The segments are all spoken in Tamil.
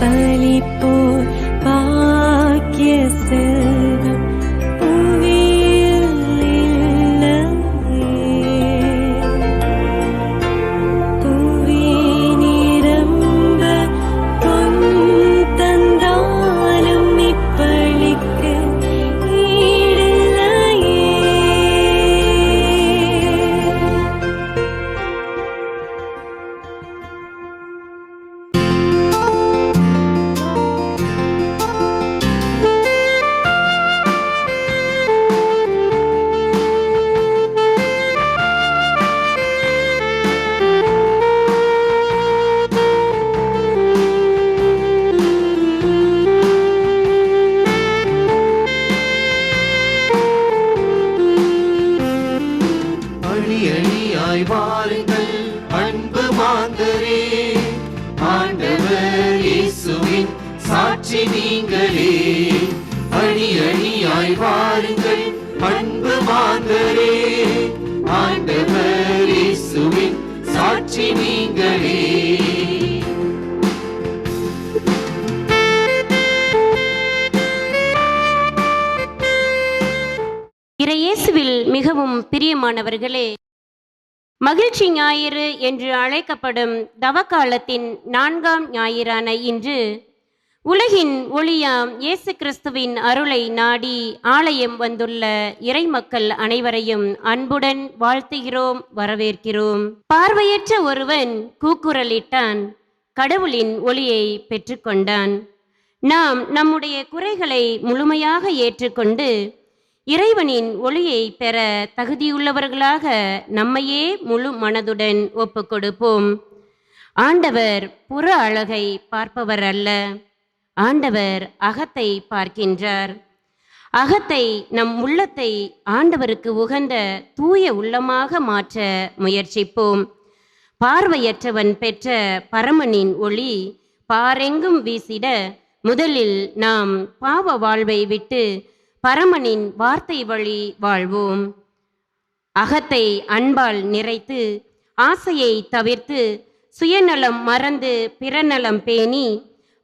பலிப்போர் பாக்கிய செல்வம் புவியில் இல்லையே. புவி நிரம்ப பொன் தந்தாலும் இப்பளிக்கு ஈடில்லையே. அணி அணியாய் வாருங்கள் அன்பு மாந்தரே, ஆண்டவர் இயேசுவின் சாட்சி நீங்களே. அணி அணியாய் வாருங்கள் அன்பு மாந்தரே, ஆண்டவர் இயேசுவின் சாட்சி நீங்களே. இறையேசுவில் மிகவும் பிரியமானவர்களே, மகிழ்ச்சி ஞாயிறு என்று அழைக்கப்படும் தவக்காலத்தின் 4ஆம் ஞாயிறான இன்று உலகின் ஒளியாம் இயேசு கிறிஸ்துவின் அருளை நாடி ஆலயம் வந்துள்ள இறைமக்கள் அனைவரையும் அன்புடன் வாழ்த்துகிறோம், வரவேற்கிறோம். பார்வையற்ற ஒருவன் கூக்குரலிட்டான், கடவுளின் ஒளியை பெற்றுக்கொண்டான். நாம் நம்முடைய குறைகளை முழுமையாக ஏற்றுக்கொண்டு இறைவனின் ஒளியை பெற தகுதியுள்ளவர்களாக நம்மையே முழு மனதுடன் ஒப்புக்கொடுப்போம். ஆண்டவர் புற அழகை பார்ப்பவர் அல்ல, ஆண்டவர் அகத்தை பார்க்கின்றார். அகத்தை, நம் உள்ளத்தை ஆண்டவருக்கு உகந்த தூய உள்ளமாக மாற்ற முயற்சிப்போம். பார்வையற்றவன் பெற்ற பரமனின் ஒளி பாரெங்கும் வீசிட முதலில் நாம் பாவ வாழ்வை விட்டு பரமனின் வார்த்தை வழி வாழ்வோம். அகத்தை அன்பால் நிறைத்து ஆசையை தவிர்த்து சுயநலம் மறந்து பிறநலம் பேணி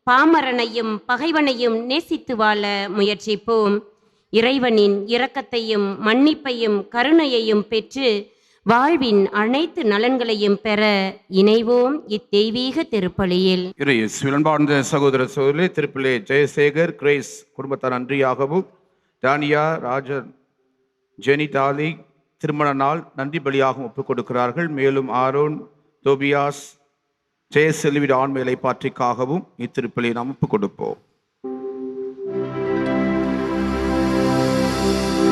பாமரனையும் பகைவனையும் நேசித்து வாழ முயற்சிப்போம். இறைவனின் இரக்கத்தையும் மன்னிப்பையும் கருணையையும் பெற்று வாழ்வின் அனைத்து நலன்களையும் பெற இணைவோம் இத்தெய்வீக திருப்பலியில். அன்பார்ந்த சகோதர சகோதரி, திருப்பிள்ளை ஜெயசேகர் கிரேஸ் குடும்பத்தார் நன்றியாகவும், தானியா ராஜன் ஜெனிதாலி திருமண நாள் நன்றி பலியாகவும் ஒப்புக் கொடுக்கிறார்கள். மேலும் ஆரோன் தோபியாஸ் ஜெயசெல்வி ஆண்மையை பாற்றிக்காகவும் இத்திருப்பலியை நாம் ஒப்புக் கொடுப்போம்.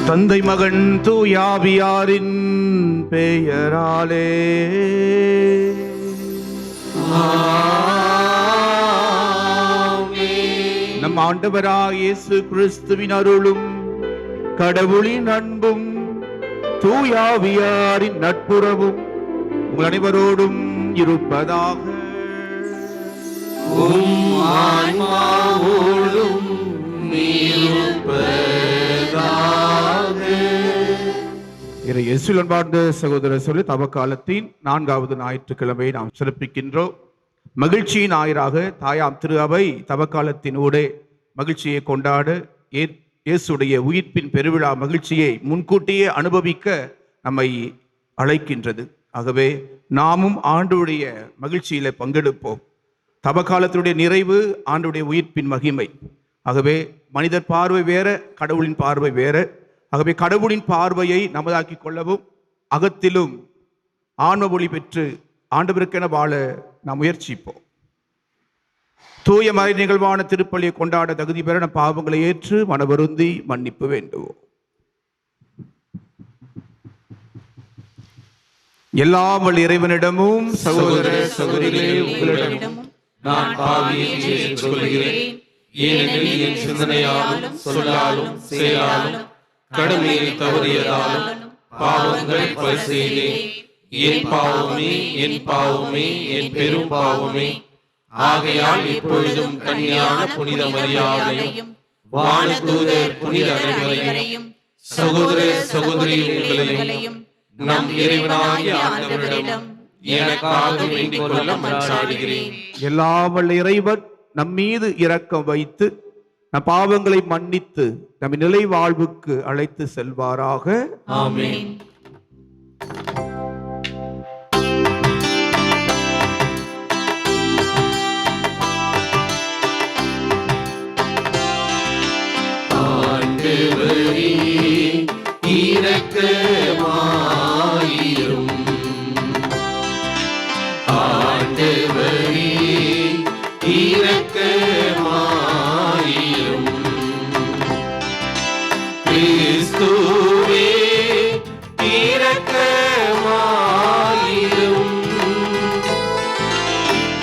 தந்தை மகன் தூயாவியாரின் பெயராலே நம் ஆண்டவராகிய இயேசு கிறிஸ்துவின் அருளும் கடவுளின் அன்பும் தூயாவியாரின் நட்புறவும் உங்கள் அனைவரோடும் இருப்பதாக. இயேசுவில் அன்பார்ந்த சகோதர சொல்லி தவக்காலத்தின் 4வது ஞாயிற்றுக்கிழமை நாம் சிறப்பிக்கின்றோம். மகிழ்ச்சி ஞாயிறாக தாயாம் திரு அவை தவக்காலத்தின் ஊடே மகிழ்ச்சியை கொண்டாட இயேசுடைய உயிர்ப்பின் பெருவிழா மகிழ்ச்சியை முன்கூட்டியே அனுபவிக்க நம்மை அழைக்கின்றது. ஆகவே நாமும் ஆண்டவருடைய மகிழ்ச்சியில பங்கெடுப்போம். தவக்காலத்தினுடைய நிறைவு ஆண்டவருடைய உயிர்ப்பின் மகிமை. ஆகவே மனிதர் பார்வை வேற, கடவுளின் பார்வை வேற. ஆகவே கடவுளின் பார்வையை நமதாக்கி கொள்ளவும் அகத்திலும் ஆன்ம ஒளி பெற்று ஆண்டவருக்கென வாழ நாம் முயற்சிப்போம். தூய மறை நிகழ்வான திருப்பலியை கொண்டாட தகுதி பெற நம் பாவங்களை ஏற்று மனவருந்தி மன்னிப்பு வேண்டுவோம். எல்லாம் வல்ல இறைவனிடமும் சகோதர சகோதரிகளே உங்களிடமும் நான் பாவியை ஏற்றுக்கொள்கிறேன். ஏனெனில் என் சிந்தனையாலும் சொல்லாலும் செயலாலும் கடமையை தவறியதாலும் பாவங்கள் பல செய்தேன். என் பாவமே, என் பாவமே, என் பெரும் பாவமே. ஆகையால் இப்பொழுதும் கன்னியான புனித மரியாதையும் வானதூதர் புனித அனைவரையும் சகோதர சகோதரிகளையும் நம் இறைவனாகிய ஆண்டவரிடம் எனக்காக வேண்டிக் கொள்ள மன்றாடுகிறேன். எல்லாம் வல்ல இறைவன் நம் மீது இரக்கம் வைத்து நம் பாவங்களை மன்னித்து நம் நிலை வாழ்வுக்கு அழைத்து செல்வாராக. ஆமென். ஆண்டவரே இரக்கமாயிரும். ஆண்டவரே இரக்கமாயிரும். கிறிஸ்துவே இரக்கமாயிரும்.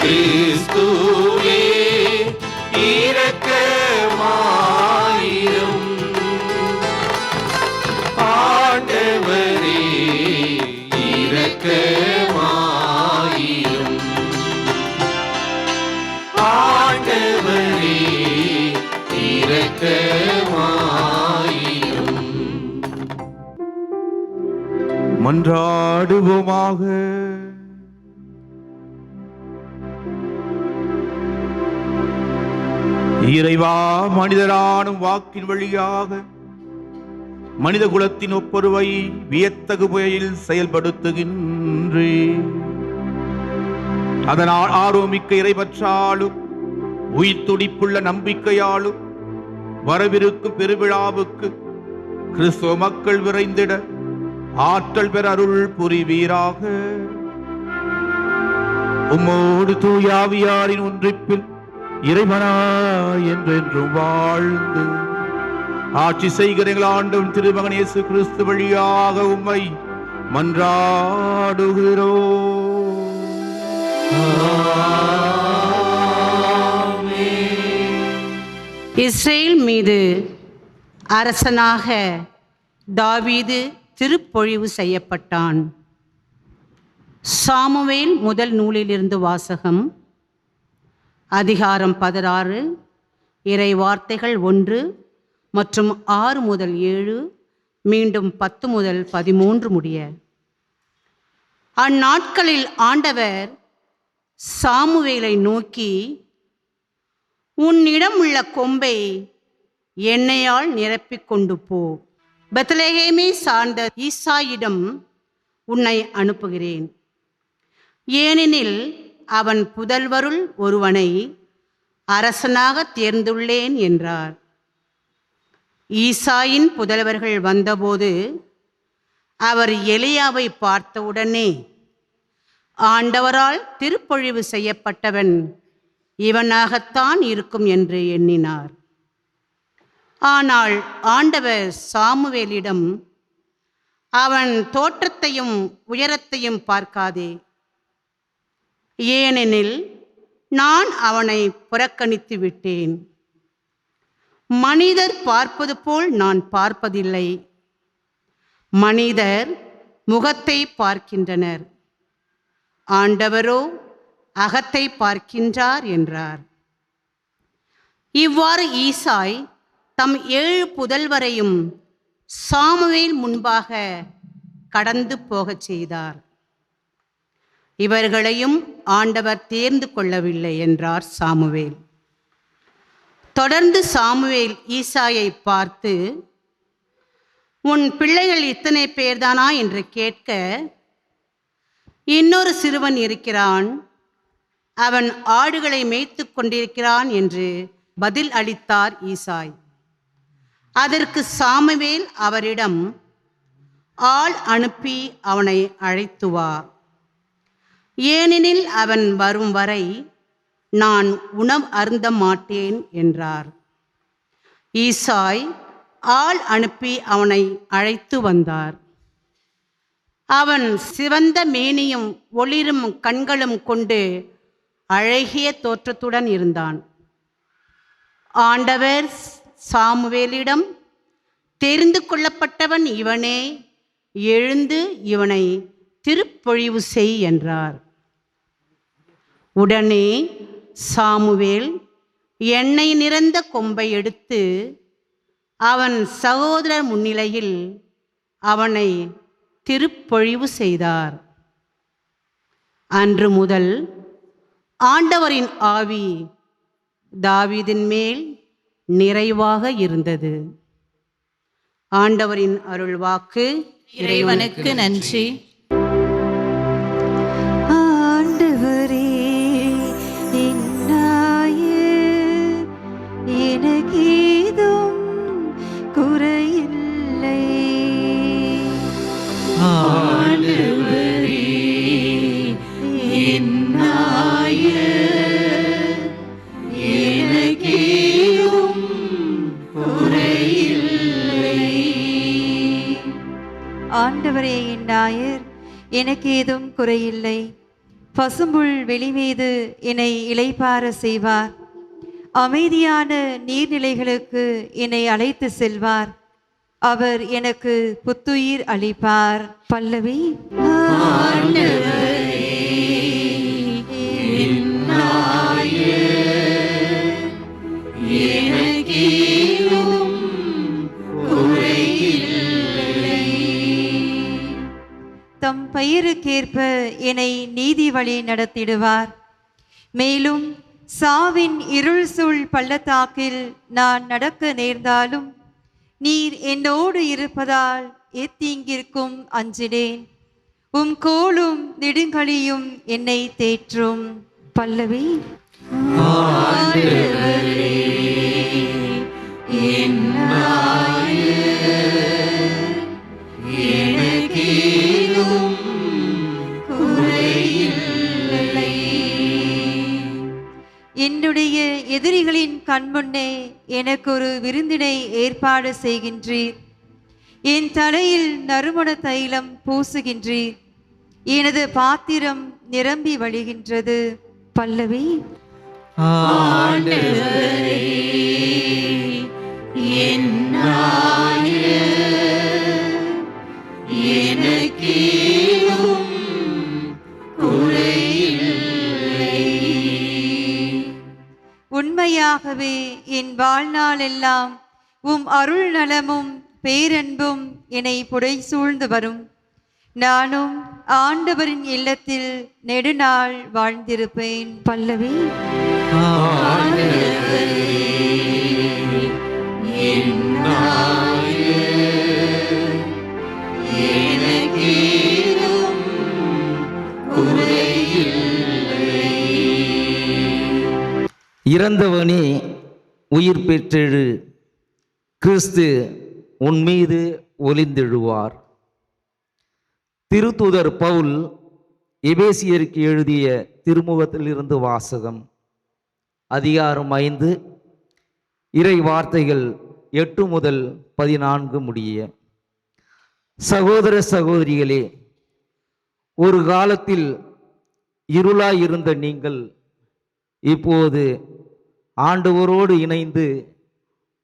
கிறிஸ்துவே இரக்கமாயிரும். ஆண்டவரே இரக்கமாயிரும். ஆண்டவரே இரக்கமாயிரும். மன்றாடுவோமாக. இறைவா, மனிதரானும் வாக்கின் வழியாக மனித குலத்தின் ஒப்புருவை வியத்தகு முறையில் செயல்படுத்துகின்றே. அதனால் ஆரோமிக்க இறைவற்றாலும் உயிர் துடிப்புள்ள நம்பிக்கையாலும் வரவிருக்கும் பெருவிழாவுக்கு கிறிஸ்துவ மக்கள் விரைந்திட ஆற்றல் பெற அருள் புரிவீராக. உம்மோடு தூயாவியாரின் ஒன்றிப்பில் இறைவனா என்றென்றும் வாழ்ந்து ஆட்சி செய்கிற எங்கள் ஆண்டவன் திருமகன் இயேசு கிறிஸ்து வழியாக உம்மை மன்றாடுகிறோம். இஸ்ரேல் மீது அரசனாக தாவீது திருப்பொழிவு செய்யப்பட்டான். சாமுவேல் முதல் நூலிலிருந்து வாசகம். அதிகாரம் 16, இறை வார்த்தைகள் 1 மற்றும் 6 முதல் 7, மீண்டும் 10 முதல் 13 முடிய. அந்நாட்களில் ஆண்டவர் சாமுவேலை நோக்கி, உன்னிடம் உள்ள கொம்பை எண்ணெயால் நிரப்பிக் கொண்டு போ. பெத்லகேமை சார்ந்த ஈசாயிடம் உன்னை அனுப்புகிறேன். ஏனெனில் அவன் புதல்வருள் ஒருவனை அரசனாக தேர்ந்துள்ளேன் என்றார். ஈசாயின் புதல்வர்கள் வந்தபோது அவர் எலியாவை பார்த்தவுடனே, ஆண்டவரால் திருப்பொழிவு செய்யப்பட்டவன் இவனாகத்தான் இருக்கும் என்று எண்ணினார். ஆனால் ஆண்டவர் சாமுவேலிடம், அவன் தோற்றத்தையும் உயரத்தையும் பார்க்காதே, ஏனெனில் நான் அவனை புறக்கணித்து விட்டேன். மனிதர் பார்ப்பது போல் நான் பார்ப்பதில்லை. மனிதர் முகத்தை பார்க்கின்றனர், ஆண்டவரோ அகத்தை பார்க்கின்றார் என்றார். இவ்வாறு ஈசாய் தம் 7 புதல்வரையும் சாமுவேல் முன்பாக கடந்து போகச் செய்தார். இவர்களையும் ஆண்டவர் தேர்ந்து கொள்ளவில்லை என்றார் சாமுவேல். தொடர்ந்து சாமுவேல் ஈசாயை பார்த்து, உன் பிள்ளைகள் இத்தனை பேர்தானா என்று கேட்க, இன்னொரு சிறுவன் இருக்கிறான், அவன் ஆடுகளை மேய்த்து கொண்டிருக்கிறான் என்று பதில் அளித்தார் ஈசாய். அதற்கு சாமுவேல் அவரிடம், ஆள் அனுப்பி அவனை அழைத்து வா, ஏனெனில் அவன் வரும் வரை நான் உணவு அருந்த மாட்டேன் என்றார். ஈசாய் ஆள் அனுப்பி அவனை அழைத்து வந்தார். அவன் சிவந்த மேனியும் ஒளிரும் கண்களும் கொண்டு அழகிய தோற்றத்துடன் இருந்தான். ஆண்டவர் சாமுவேலிடம், தெரிந்து கொள்ளப்பட்டவன் இவனே, எழுந்து இவனை திருப்பொழிவு செய் என்றார். உடனே சாமுவேல் எண்ணெய் நிறைந்த கொம்பை எடுத்து அவன் சகோதரர் முன்னிலையில் அவனை திருப்பொழிவு செய்தார். அன்று முதல் ஆண்டவரின் ஆவி தாவீதின் மேல் நிறைவாக இருந்தது. ஆண்டவரின் அருள்வாக்கு. இறைவனுக்கு நன்றி. ஆண்டவரே என் நாயர், எனக்கேதும் குறையில்லை. ஆண்டவரே என் நாயர், எனக்கேதும் குறையில்லை. ஆண்டவரே என் நாயர், எனக்கு ஏதும் குறையில்லை. பசும்புல் வெளிமீது என்னை இளைப்பார செய்வார். அமைதியான நீர்நிலைகளுக்கு என்னை அழைத்து செல்வார். அவர் எனக்கு புத்துயிர் அளிப்பார். பல்லவி. ஆண்டவரே என் நாயர், எனக்கேதும் குறையில்லை. தம் பெயருக்கேற்ப என்னை நீதி வழி நடத்திடுவார். மேலும் சாவின் இருள் சூழ் பள்ளத்தாக்கில் நான் நடக்க நேர்ந்தாலும் நீர் என்னோடு இருப்பதால் எத்தீங்கிற்கும் அஞ்சினேன். உம் கோலும் நெடுங்கலியும் என்னை தேற்றும். பல்லவி. ஆண்டவரே என் நாயர், எனக்கேதும் குறையில்லை. என்னுடைய எதிரிகளின் கண்முன்னே எனக்கு ஒரு விருந்தினை ஏற்பாடு செய்கின்றீர். என் தலையில் நறுமண தைலம் பூசுகின்றீர். எனது பாத்திரம் நிரம்பி வழிகின்றது. பல்லவி. ஆண்டவரே என் நாயர், எனக்கேதும் குறையில்லை. உண்மையாகவே என் வாழ்நாளெல்லாம் உம் அருள் நலமும் பேரன்பும் என்னை புடை சூழ்ந்து வரும். நானும் ஆண்டவரின் இல்லத்தில் நெடுநாள் வாழ்ந்திருப்பேன். பல்லவி. ஆண்டவரே என் நாயர், எனக்கேதும் குறையில்லை. இறந்தவனே உயிர் பெற்றெழு, கிறிஸ்து உன் மீது ஒளிந்தெழுவார். திருத்தூதர் பவுல் எபேசியருக்கு எழுதிய திருமுகத்திலிருந்து வாசகம். அதிகாரம் 5, இறை வார்த்தைகள் 8 முதல் 14 முடிய. சகோதர சகோதரிகளே, ஒரு காலத்தில் இருளாயிருந்த நீங்கள் இப்போது ஆண்டவரோடு இணைந்து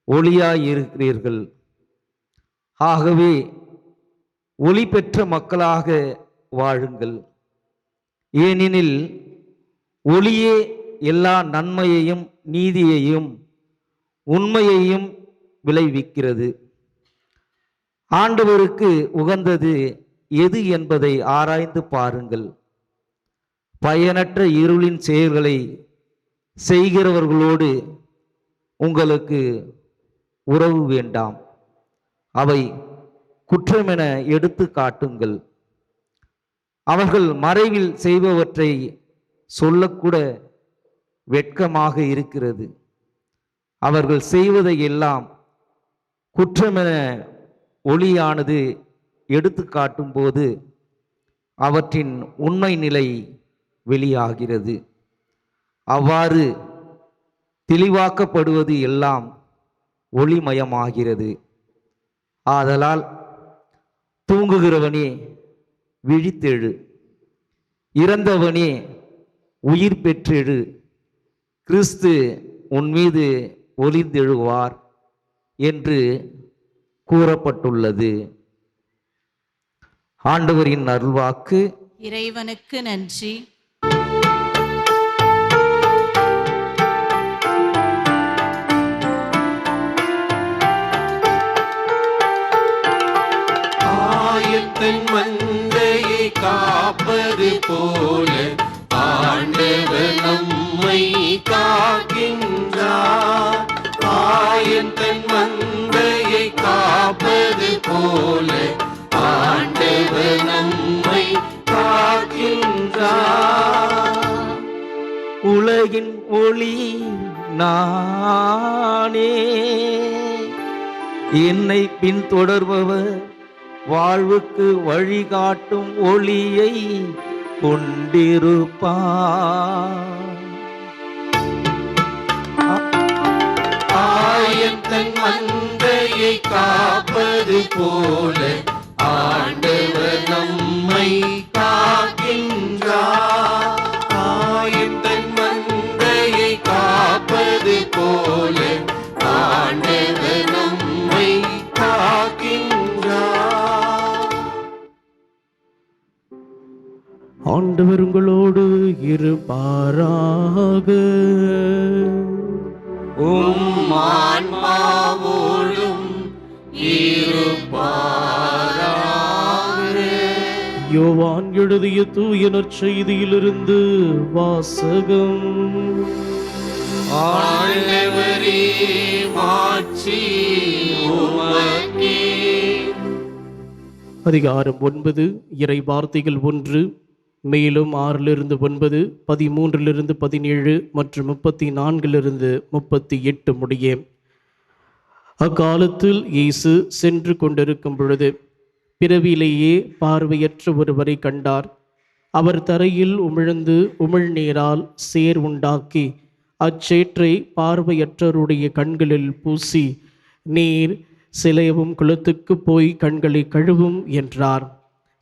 ஒளியாயிருக்கிறீர்கள். ஆகவே ஒளி பெற்ற மக்களாக வாழுங்கள். ஏனெனில் ஒளியே எல்லா நன்மையையும் நீதியையும் உண்மையையும் விளைவிக்கிறது. ஆண்டவருக்கு உகந்தது எது என்பதை ஆராய்ந்து பாருங்கள். பயனற்ற இருளின் செயல்களை செய்கிறவர்களோடு உங்களுக்கு உறவு வேண்டாம். அவை குற்றமென எடுத்து காட்டுங்கள். அவர்கள் மறைவில் செய்பவற்றை சொல்லக்கூட வெட்கமாக இருக்கிறது. அவர்கள் செய்வதை எல்லாம் குற்றமென ஒளியானது எடுத்து காட்டும்போது அவற்றின் உண்மை நிலை வெளியாகிறது. அவ்வாறு தெளிவாக்கப்படுவது எல்லாம் ஒளிமயமாகிறது. ஆதலால் தூங்குகிறவனே விழித்தெழு, இறந்தவனே உயிர் பெற்றெழு, கிறிஸ்து உன் மீது ஒளிந்தெழுவார் என்று கூறப்பட்டுள்ளது. ஆண்டவரின் அருள்வாக்கு. இறைவனுக்கு நன்றி. ஆயத்தன் மந்தையை காப்பது போல ஆண்டவர் நம்மை காக்கின்றார். போல ஆண்டவர் நம்மை காக்கின்றார். உலகின் ஒளி நானே, என்னை பின்தொடர்பவர் வாழ்வுக்கு வழிகாட்டும் ஒளியை கொண்டிருப்பார். ஆயத்தன் மந்தையை காப்பது போல ஆண்டவர் நம்மை காக்கின்றார். ஆயத்தன் மந்தையை காப்பது போல ஆண்டவர் நம்மை காக்கின்றார். ஆண்டவர் உங்களோடு இருப்பாராக. உம் ஆன்மாவோடும் இருப்பாராக. யோவான் எழுதிய தூய நற்செய்தியிலிருந்து வாசகம். ஆண்டவரே மாட்சி உமக்கே. அதிகாரம் 9, இறை வார்த்தைகள் 1, மேலும் 6 9, 13 17 மற்றும் 34 38 முடிய. அக்காலத்தில் இயேசு சென்று கொண்டிருக்கும் பொழுது பிறவியிலேயே பார்வையற்ற ஒருவரை கண்டார். அவர் தரையில் உமிழ்ந்து உமிழ்நீரால் சேர் உண்டாக்கி அச்சேற்றை பார்வையற்றவருடைய கண்களில் பூசி, நீர் சிலையவும் குளத்துக்கு போய் கண்களை கழுவும் என்றார்.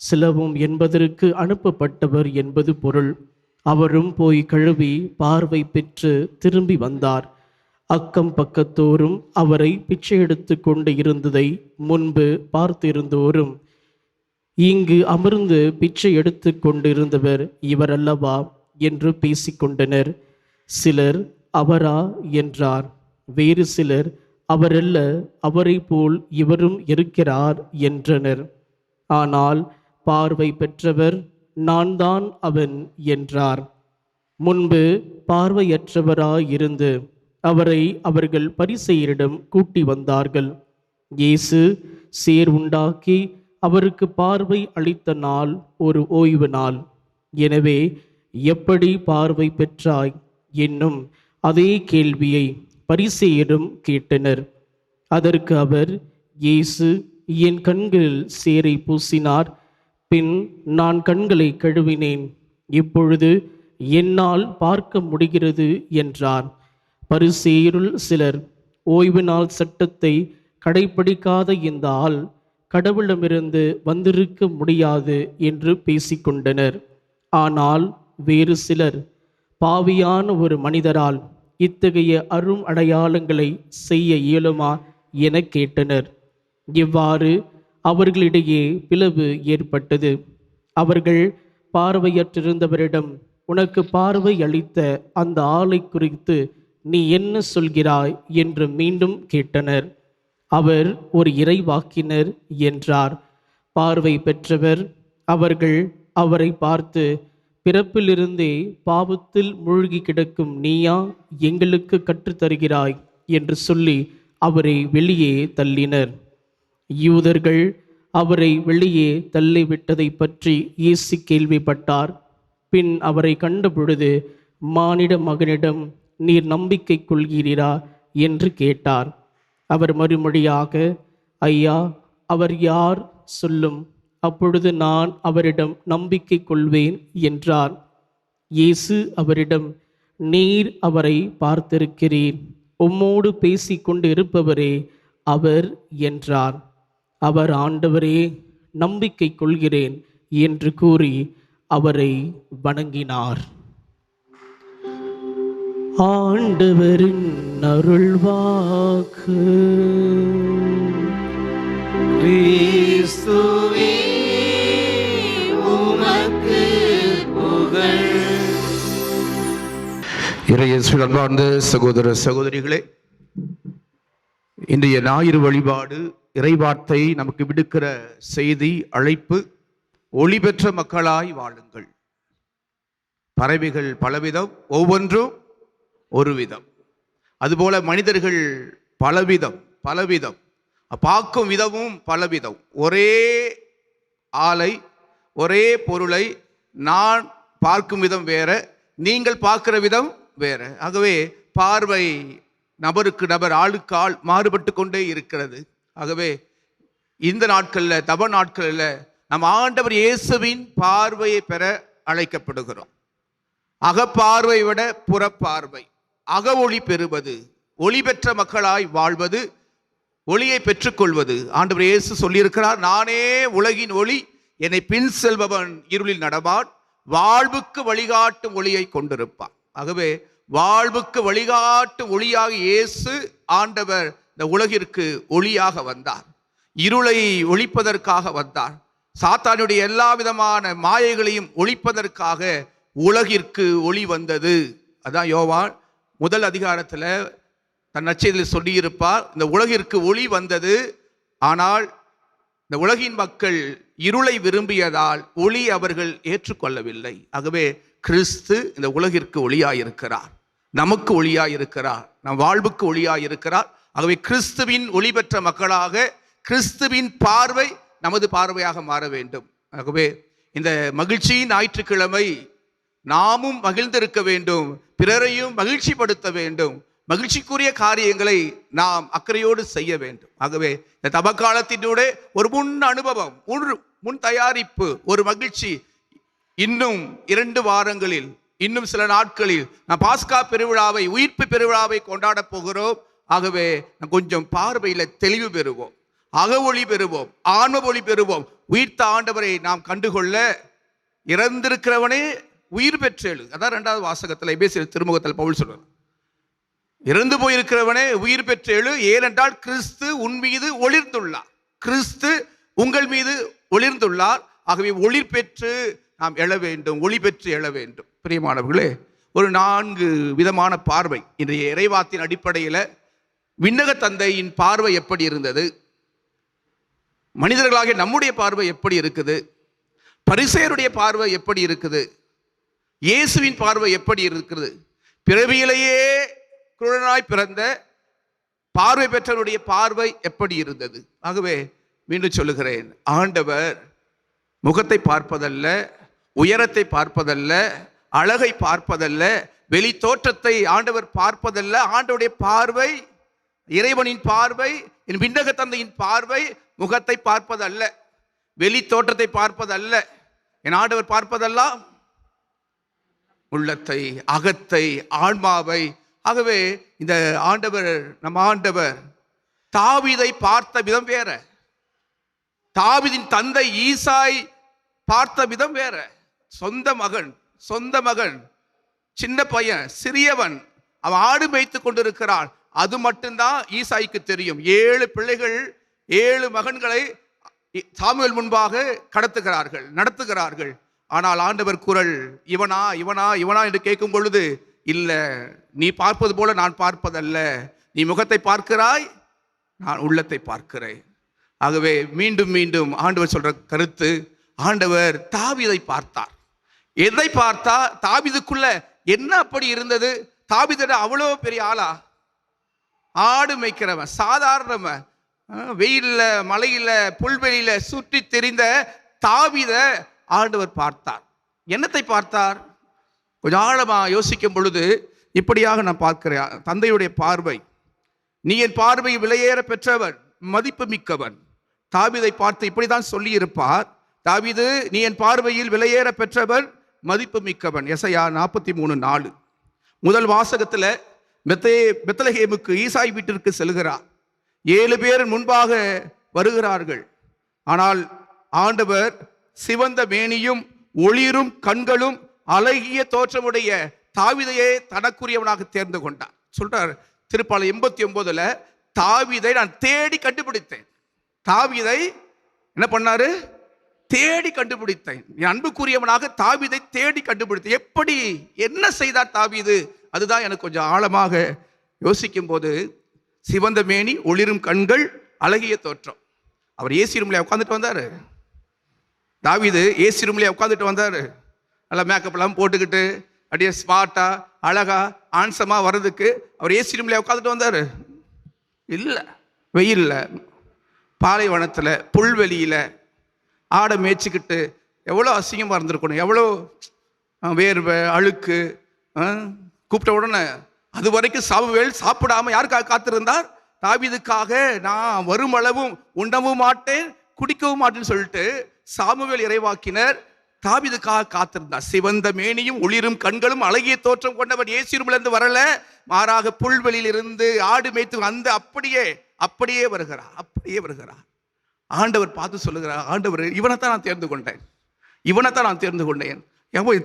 சிலவும் என்பதற்கு அனுப்பப்பட்டவர் என்பது பொருள். அவரும் போய் கழுவி பார்வை பெற்று திரும்பி வந்தார். அக்கம் பக்கத்தோரும் அவரை பிச்சை எடுத்து கொண்டு இருந்ததை முன்பு பார்த்திருந்தோரும், இங்கு அமர்ந்து பிச்சை எடுத்து கொண்டிருந்தவர் இவர் அல்லவா என்று பேசிக்கொண்டனர். சிலர் அவரா என்றார். வேறு சிலர் அவரல்ல, அவரை போல் இவரும் இருக்கிறார் என்றனர். ஆனால் பார்வை பெற்றவர் நான் தான் அவன் என்றார். முன்பு பார்வையற்றவராயிருந்து அவரை அவர்கள் பரிசேயரிடம் கூட்டி வந்தார்கள். இயேசு சேர் உண்டாக்கி அவருக்கு பார்வை அளித்த நாள் ஒரு ஓய்வு நாள். எனவே எப்படி பார்வை பெற்றாய் என்னும் அதே கேள்வியை பரிசேயரும் கேட்டனர். அதற்கு அவர், இயேசு என் கண்களில் சேரை பூசினார், பின் நான் கண்களை கழுவினேன், இப்பொழுது என்னால் பார்க்க முடிகிறது என்றார். பரிசேயருள் சிலர், ஓய்வு நாள் சட்டத்தை கடைப்பிடிக்காத இந்த ஆள் கடவுளிடமிருந்து வந்திருக்க முடியாது என்று பேசிக்கொண்டனர். ஆனால் வேறு சிலர், பாவியான ஒரு மனிதரால் இத்தகைய அரும் அடையாளங்களை செய்ய இயலுமா என கேட்டனர். இவ்வாறு அவர்களிடையே பிளவு ஏற்பட்டது. அவர்கள் பார்வையற்றிருந்தவரிடம், உனக்கு பார்வை அளித்த அந்த ஆளை குறித்து நீ என்ன சொல்கிறாய் என்று மீண்டும் கேட்டனர். அவர் ஒரு இறைவாக்கினர் என்றார். பார்வை பெற்றவர் அவர்கள் அவரை பார்த்து, பிறப்பிலிருந்தே பாவத்தில் மூழ்கி கிடக்கும் நீயா எங்களுக்கு கற்றுத்தருகிறாய் என்று சொல்லி அவரை வெளியே தள்ளினர். யூதர்கள் அவரை வெளியே தள்ளிவிட்டதை பற்றி இயேசு கேள்விப்பட்டார். பின் அவரை கண்டபொழுது, மானிட மகனிடம் நீர் நம்பிக்கை கொள்கிறீரா என்று கேட்டார். அவர் மறுமொழியாக, ஐயா, அவர் யார் சொல்லும், அப்பொழுது நான் அவரிடம் நம்பிக்கை கொள்வேன் என்றார். இயேசு அவரிடம், நீர் அவரை பார்த்திருக்கிறீர், உம்மோடு பேசி கொண்டு இருப்பவரே அவர் என்றார். அவர், ஆண்டவரே, நம்பிக்கை கொள்கிறேன் என்று கூறி அவரை வணங்கினார். ஆண்டவரின் அருள்வாக்கு. கிறிஸ்துவே உமக்கு புகழ். இறையேசுவில் அன்பார்ந்த சகோதர சகோதரிகளே, இன்றைய ஞாயிறு வழிபாடு இறைவார்த்தை நமக்கு விடுக்கிற செய்தி, அழைப்பு, ஒளி பெற்ற மக்களாய் வாழுங்கள். பறவைகள் பலவிதம், ஒவ்வொன்றும் ஒரு விதம். அதுபோல மனிதர்கள் பலவிதம். பார்க்கும் விதமும் பலவிதம். ஒரே ஆளை, ஒரே பொருளை நான் பார்க்கும் விதம் வேற, நீங்கள் பார்க்கிற விதம் வேற. ஆகவே பார்வை நபருக்கு நபர், ஆளுக்கு ஆள் மாறுபட்டு கொண்டே இருக்கிறது. ஆகவே இந்த நாட்களில், தப நாட்களில் நம் ஆண்டவர் இயேசுவின் பார்வையை பெற அழைக்கப்படுகிறோம். அகப்பார்வை விட புறப்பார்வை, அக ஒளி பெறுவது, ஒளி பெற்ற மக்களாய் வாழ்வது, ஒளியை பெற்றுக்கொள்வது. ஆண்டவர் இயேசு சொல்லியிருக்கிறார், நானே உலகின் ஒளி, என்னை பின் செல்பவன் இருளில் நடமான், வாழ்வுக்கு வழிகாட்டும் ஒளியை கொண்டிருப்பான். ஆகவே வாழ்வுக்கு வழிகாட்டும் ஒளியாக இயேசு ஆண்டவர் இந்த உலகிற்கு ஒளியாக வந்தார். இருளை ஒழிப்பதற்காக வந்தார். சாத்தானுடைய எல்லா விதமான மாயைகளையும் ஒழிப்பதற்காக உலகிற்கு ஒளி வந்தது. அதான் யோவான் முதல் அதிகாரத்தில் தன் நற்செய்தியில் சொல்லியிருப்பார், இந்த உலகிற்கு ஒளி வந்தது, ஆனால் இந்த உலகின் மக்கள் இருளை விரும்பியதால் ஒளி அவர்கள் ஏற்றுக்கொள்ளவில்லை. ஆகவே கிறிஸ்து இந்த உலகிற்கு ஒளியாயிருக்கிறார், நமக்கு ஒளியாயிருக்கிறார், நம் வாழ்வுக்கு ஒளியாயிருக்கிறார். ஆகவே கிறிஸ்துவின் ஒளி பெற்ற மக்களாக கிறிஸ்துவின் பார்வை நமது பார்வையாக மாற வேண்டும். ஆகவே இந்த மகிழ்ச்சி ஞாயிற்றுக்கிழமை நாமும் மகிழ்ந்திருக்க வேண்டும், பிறரையும் மகிழ்ச்சிப்படுத்த வேண்டும், மகிழ்ச்சிக்குரிய காரியங்களை நாம் அக்கறையோடு செய்ய வேண்டும். ஆகவே இந்த தபக்காலத்தினூடே ஒரு முன் அனுபவம், முன் தயாரிப்பு, ஒரு மகிழ்ச்சி. இன்னும் 2 வாரங்களில், இன்னும் சில நாட்களில் நாம் பாஸ்கா பெருவிழாவை, உயிர்ப்பு பெருவிழாவை கொண்டாட போகிறோம். ஆகவே கொஞ்சம் பார்வையில தெளிவு பெறுவோம், அக ஒளி பெறுவோம், ஆன்ம ஒளி பெறுவோம். உயிர்த்த ஆண்டவரை நாம் கண்டுகொள்ள இறந்திருக்கிறவனே உயிர் பெற்றேழு. அதான் 2வது வாசகத்தில் எபேசியர் திருமுகத்தில் பவுல் சொல்றார், இறந்து போயிருக்கிறவனே உயிர் பெற்றேழு, ஏனென்றால் கிறிஸ்து உன் மீது ஒளிர்ந்துள்ளார், கிறிஸ்து உங்கள் மீது ஒளிர்ந்துள்ளார். ஆகவே ஒளிர் பெற்று நாம் எழ வேண்டும், ஒளி பெற்று எழ வேண்டும். பிரியமானவர்களே, ஒரு 4 விதமான பார்வை இன்றைய இறைவாத்தின் அடிப்படையில் விண்ணக தந்தையின் பார்வை எப்படி இருந்தது, மனிதர்களாகிய நம்முடைய பார்வை எப்படி இருக்குது, பரிசேயருடைய பார்வை எப்படி இருக்குது, இயேசுவின் பார்வை எப்படி இருக்கிறது, பிறவியிலேயே குருடனாய் பிறந்த பார்வை பெற்றவருடைய பார்வை எப்படி இருந்தது. ஆகவே மீண்டும் சொல்லுகிறேன், ஆண்டவர் முகத்தை பார்ப்பதல்ல, உயரத்தை பார்ப்பதல்ல, அழகை பார்ப்பதல்ல, வெளி தோற்றத்தை ஆண்டவர் பார்ப்பதல்ல. ஆண்டவருடைய பார்வை, இறைவனின் பார்வை, என் விண்ணக தந்தையின் பார்வை முகத்தை பார்ப்பதல்ல, வெளி தோற்றத்தை பார்ப்பதல்ல. என் ஆண்டவர் பார்ப்பதெல்லாம் உள்ளத்தை, அகத்தை, ஆன்மாவை. ஆகவே இந்த ஆண்டவர், நம் ஆண்டவர் தாவீதை பார்த்த விதம் வேற, தாவீதின் தந்தை ஈசாய் பார்த்த விதம் வேற. சொந்த மகன், சின்ன பையன், சிறியவன், அவன் ஆடு மேய்த்து கொண்டிருக்கிறான். அது மட்டும்தான் ஈசாய்க்கு தெரியும். 7 பிள்ளைகள், 7 மகன்களை சாமுவேல் முன்பாக நடத்துகிறார்கள். ஆனால் ஆண்டவர் குரல் இவனா இவனா இவனா என்று கேட்கும் பொழுது, இல்ல, நீ பார்ப்பது போல நான் பார்ப்பதல்ல, நீ முகத்தை பார்க்கிறாய், நான் உள்ளத்தை பார்க்கிறேன். ஆகவே மீண்டும் மீண்டும் ஆண்டவர் சொல்ற கருத்து, ஆண்டவர் தாவீதை பார்த்தார். எதை பார்த்தா? தாவீதுக்குள்ள என்ன அப்படி இருந்தது? தாவீது அவ்வளோ பெரிய ஆளா? ஆடு மேய்க்கிறவன், சாதாரணவன், வெயில்ல மழையில புல்வெளியில சுற்றி தெரிந்த தாவீதை ஆண்டவர் பார்த்தார். என்னத்தை பார்த்தார்? கொஞ்சம் ஆழமா யோசிக்கும் பொழுது இப்படியாக நான் பார்க்கிறேன். தந்தையுடைய பார்வை, நீ என் பார்வை விலையேற பெற்றவன், மதிப்பு மிக்கவன். தாவீதை பார்த்து இப்படிதான் சொல்லி இருப்பார், தாவீது நீ என் பார்வையில் விலையேற பெற்றவன், மதிப்பு மிக்கவன். எசையா 43:4. முதல் வாசகத்துல பெத்லகேமுக்கு ஈசாய் வீட்டிற்கு செல்கிறார். 7 பேர் முன்பாக வருகிறார்கள். ஆனால் ஆண்டவர் சிவந்த மேனியும் ஒளிரும் கண்களும் அழகிய தோற்றமுடைய தாவீதையே தனக்குரியவனாக தேர்ந்து கொண்டார். சொல்றார் திருப்பாடல் 89ல, தாவீதை நான் தேடி கண்டுபிடித்தேன். தாவீதை என்ன பண்ணாரு? தேடி கண்டுபிடித்தேன். என் அன்புக்குரியவனாக தாவீதை தேடி கண்டுபிடித்தேன். எப்படி, என்ன செய்தார் தாவீது? அதுதான் எனக்கு கொஞ்சம் ஆழமாக யோசிக்கும் போது, சிவந்த மேனி, ஒளிரும் கண்கள், அழகிய தோற்றம். அவர் ஏசி ரூம்ல உட்காந்துட்டு வந்தாரு. தாவீது ஏசி ரூம்ல உட்காந்துட்டு வந்தாரு. நல்லா மேக்கப் எல்லாம் போட்டுக்கிட்டு அப்படியே ஸ்மார்ட்டா அழகா ஆன்சமா வர்றதுக்கு அவர் ஏசி ரூம்ல உட்காந்துட்டு வந்தாரு? இல்ல, வெயில்ல பாலைவனத்தில் புல்வெளியில் ஆடை மேய்ச்சிக்கிட்டு எவ்வளோ அசிங்கமாக இருந்திருக்கணும், எவ்வளோ வேர்வை அழுக்கு. கூப்பிட்ட உடனே அது வரைக்கும் சாமுவேல் சாப்பிடாம யாருக்காக காத்திருந்தார்? தாவீதுக்காக. நான் வருமளவும் உண்ணவும் மாட்டேன் குடிக்கவும் மாட்டேன்னு சொல்லிட்டு சாமுவேல் இறைவாக்கினர் தாவீதுக்காக காத்திருந்தார். சிவந்த மேனியும் ஒளிரும் கண்களும் அழகிய தோற்றம் கொண்டவர் இயேசுவிலிருந்து வரல, மாறாக புல்வெளியில் இருந்து ஆடு மேய்த்து அந்த அப்படியே வருகிறார். ஆண்டவர் பார்த்து சொல்லுகிறார், ஆண்டவர் இவனைத்தான் நான் தேர்ந்து கொண்டேன்.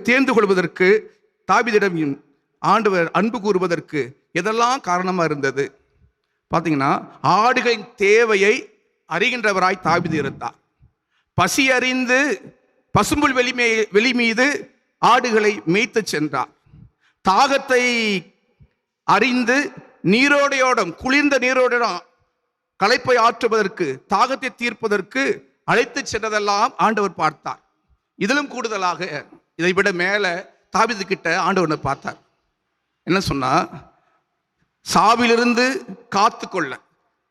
தேர்ந்து கொள்வதற்கு தாவீதிடம் ஆண்டவர் அன்பு கூறுவதற்கு எதெல்லாம் காரணமா இருந்தது பார்த்தீங்கன்னா, ஆடுகளின் தேவையை அறிகின்றவராய் தாவீது இருந்தார். பசி அறிந்து பசும்புல் வெளி மீது ஆடுகளை மேய்த்து சென்றார். தாகத்தை அறிந்து நீரோடையோடும் குளிர்ந்த நீரோடம் களைப்பை ஆற்றுவதற்கு தாகத்தை தீர்ப்பதற்கு அழைத்து சென்றதெல்லாம் ஆண்டவர் பார்த்தார். இதிலும் கூடுதலாக இதை விட மேல தாவீது கிட்ட ஆண்டவனை பார்த்தார். என்ன சொன்னா, சாவிலிருந்து காத்துக்கொள்ள,